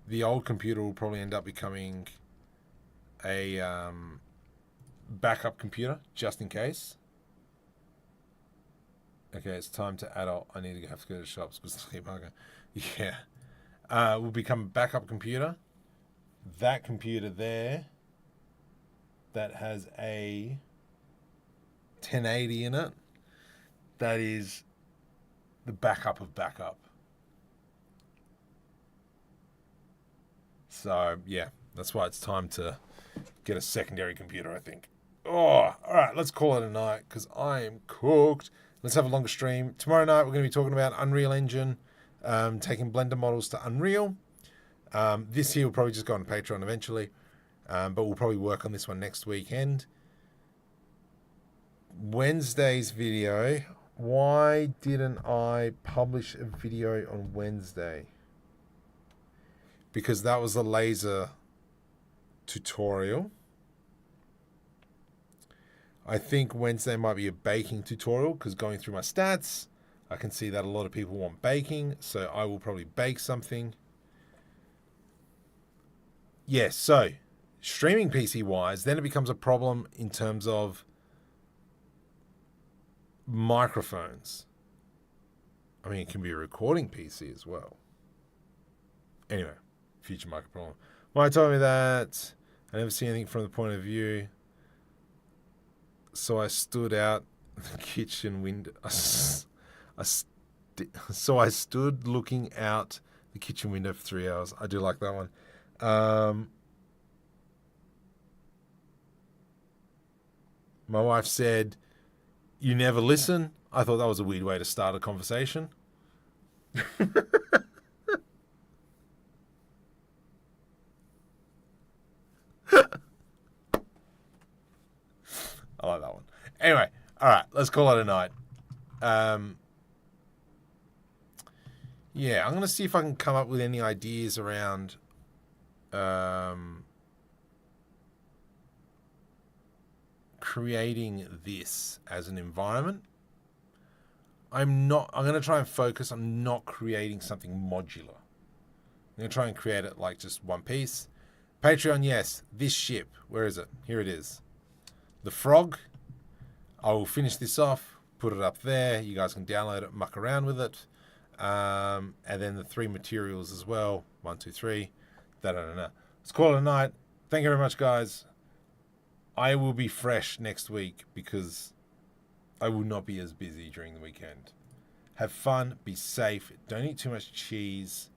The old computer will probably end up becoming a backup computer, just in case. Okay, it's time to adult. I need to have to go to shops because sleep hunger. Yeah. Will become a backup computer. That computer there that has a 1080 in it, that is the backup of backup. So, yeah, that's why it's time to get a secondary computer, I think. Oh, all right, let's call it a night because I am cooked. Let's have a longer stream. Tomorrow night, we're going to be talking about Unreal Engine, taking Blender models to Unreal. This here will probably just go on Patreon eventually, but we'll probably work on this one next weekend. Wednesday's video. Why didn't I publish a video on Wednesday? Because that was a laser tutorial. I think Wednesday might be a baking tutorial because going through my stats, I can see that a lot of people want baking, so I will probably bake something. Yes, so streaming PC wise, then it becomes a problem in terms of microphones. I mean, it can be a recording PC as well. Anyway, future micro problem. Why told me that I never see anything from the point of view. So I stood out the kitchen window. So I stood looking out the kitchen window for 3 hours. I do like that one. My wife said, "You never listen." I thought that was a weird way to start a conversation. I like that one. Anyway, all right, let's call it a night. Yeah, I'm going to see if I can come up with any ideas around creating this as an environment. I'm going to try and focus on not creating something modular. I'm going to try and create it like just one piece. Patreon, yes. This ship, where is it? Here it is. The frog. I will finish this off, put it up there. You guys can download it, muck around with it. And then the 3 materials as well. 1, 2, 3. Let's call it a night. Thank you very much, guys. I will be fresh next week because I will not be as busy during the weekend. Have fun. Be safe. Don't eat too much cheese.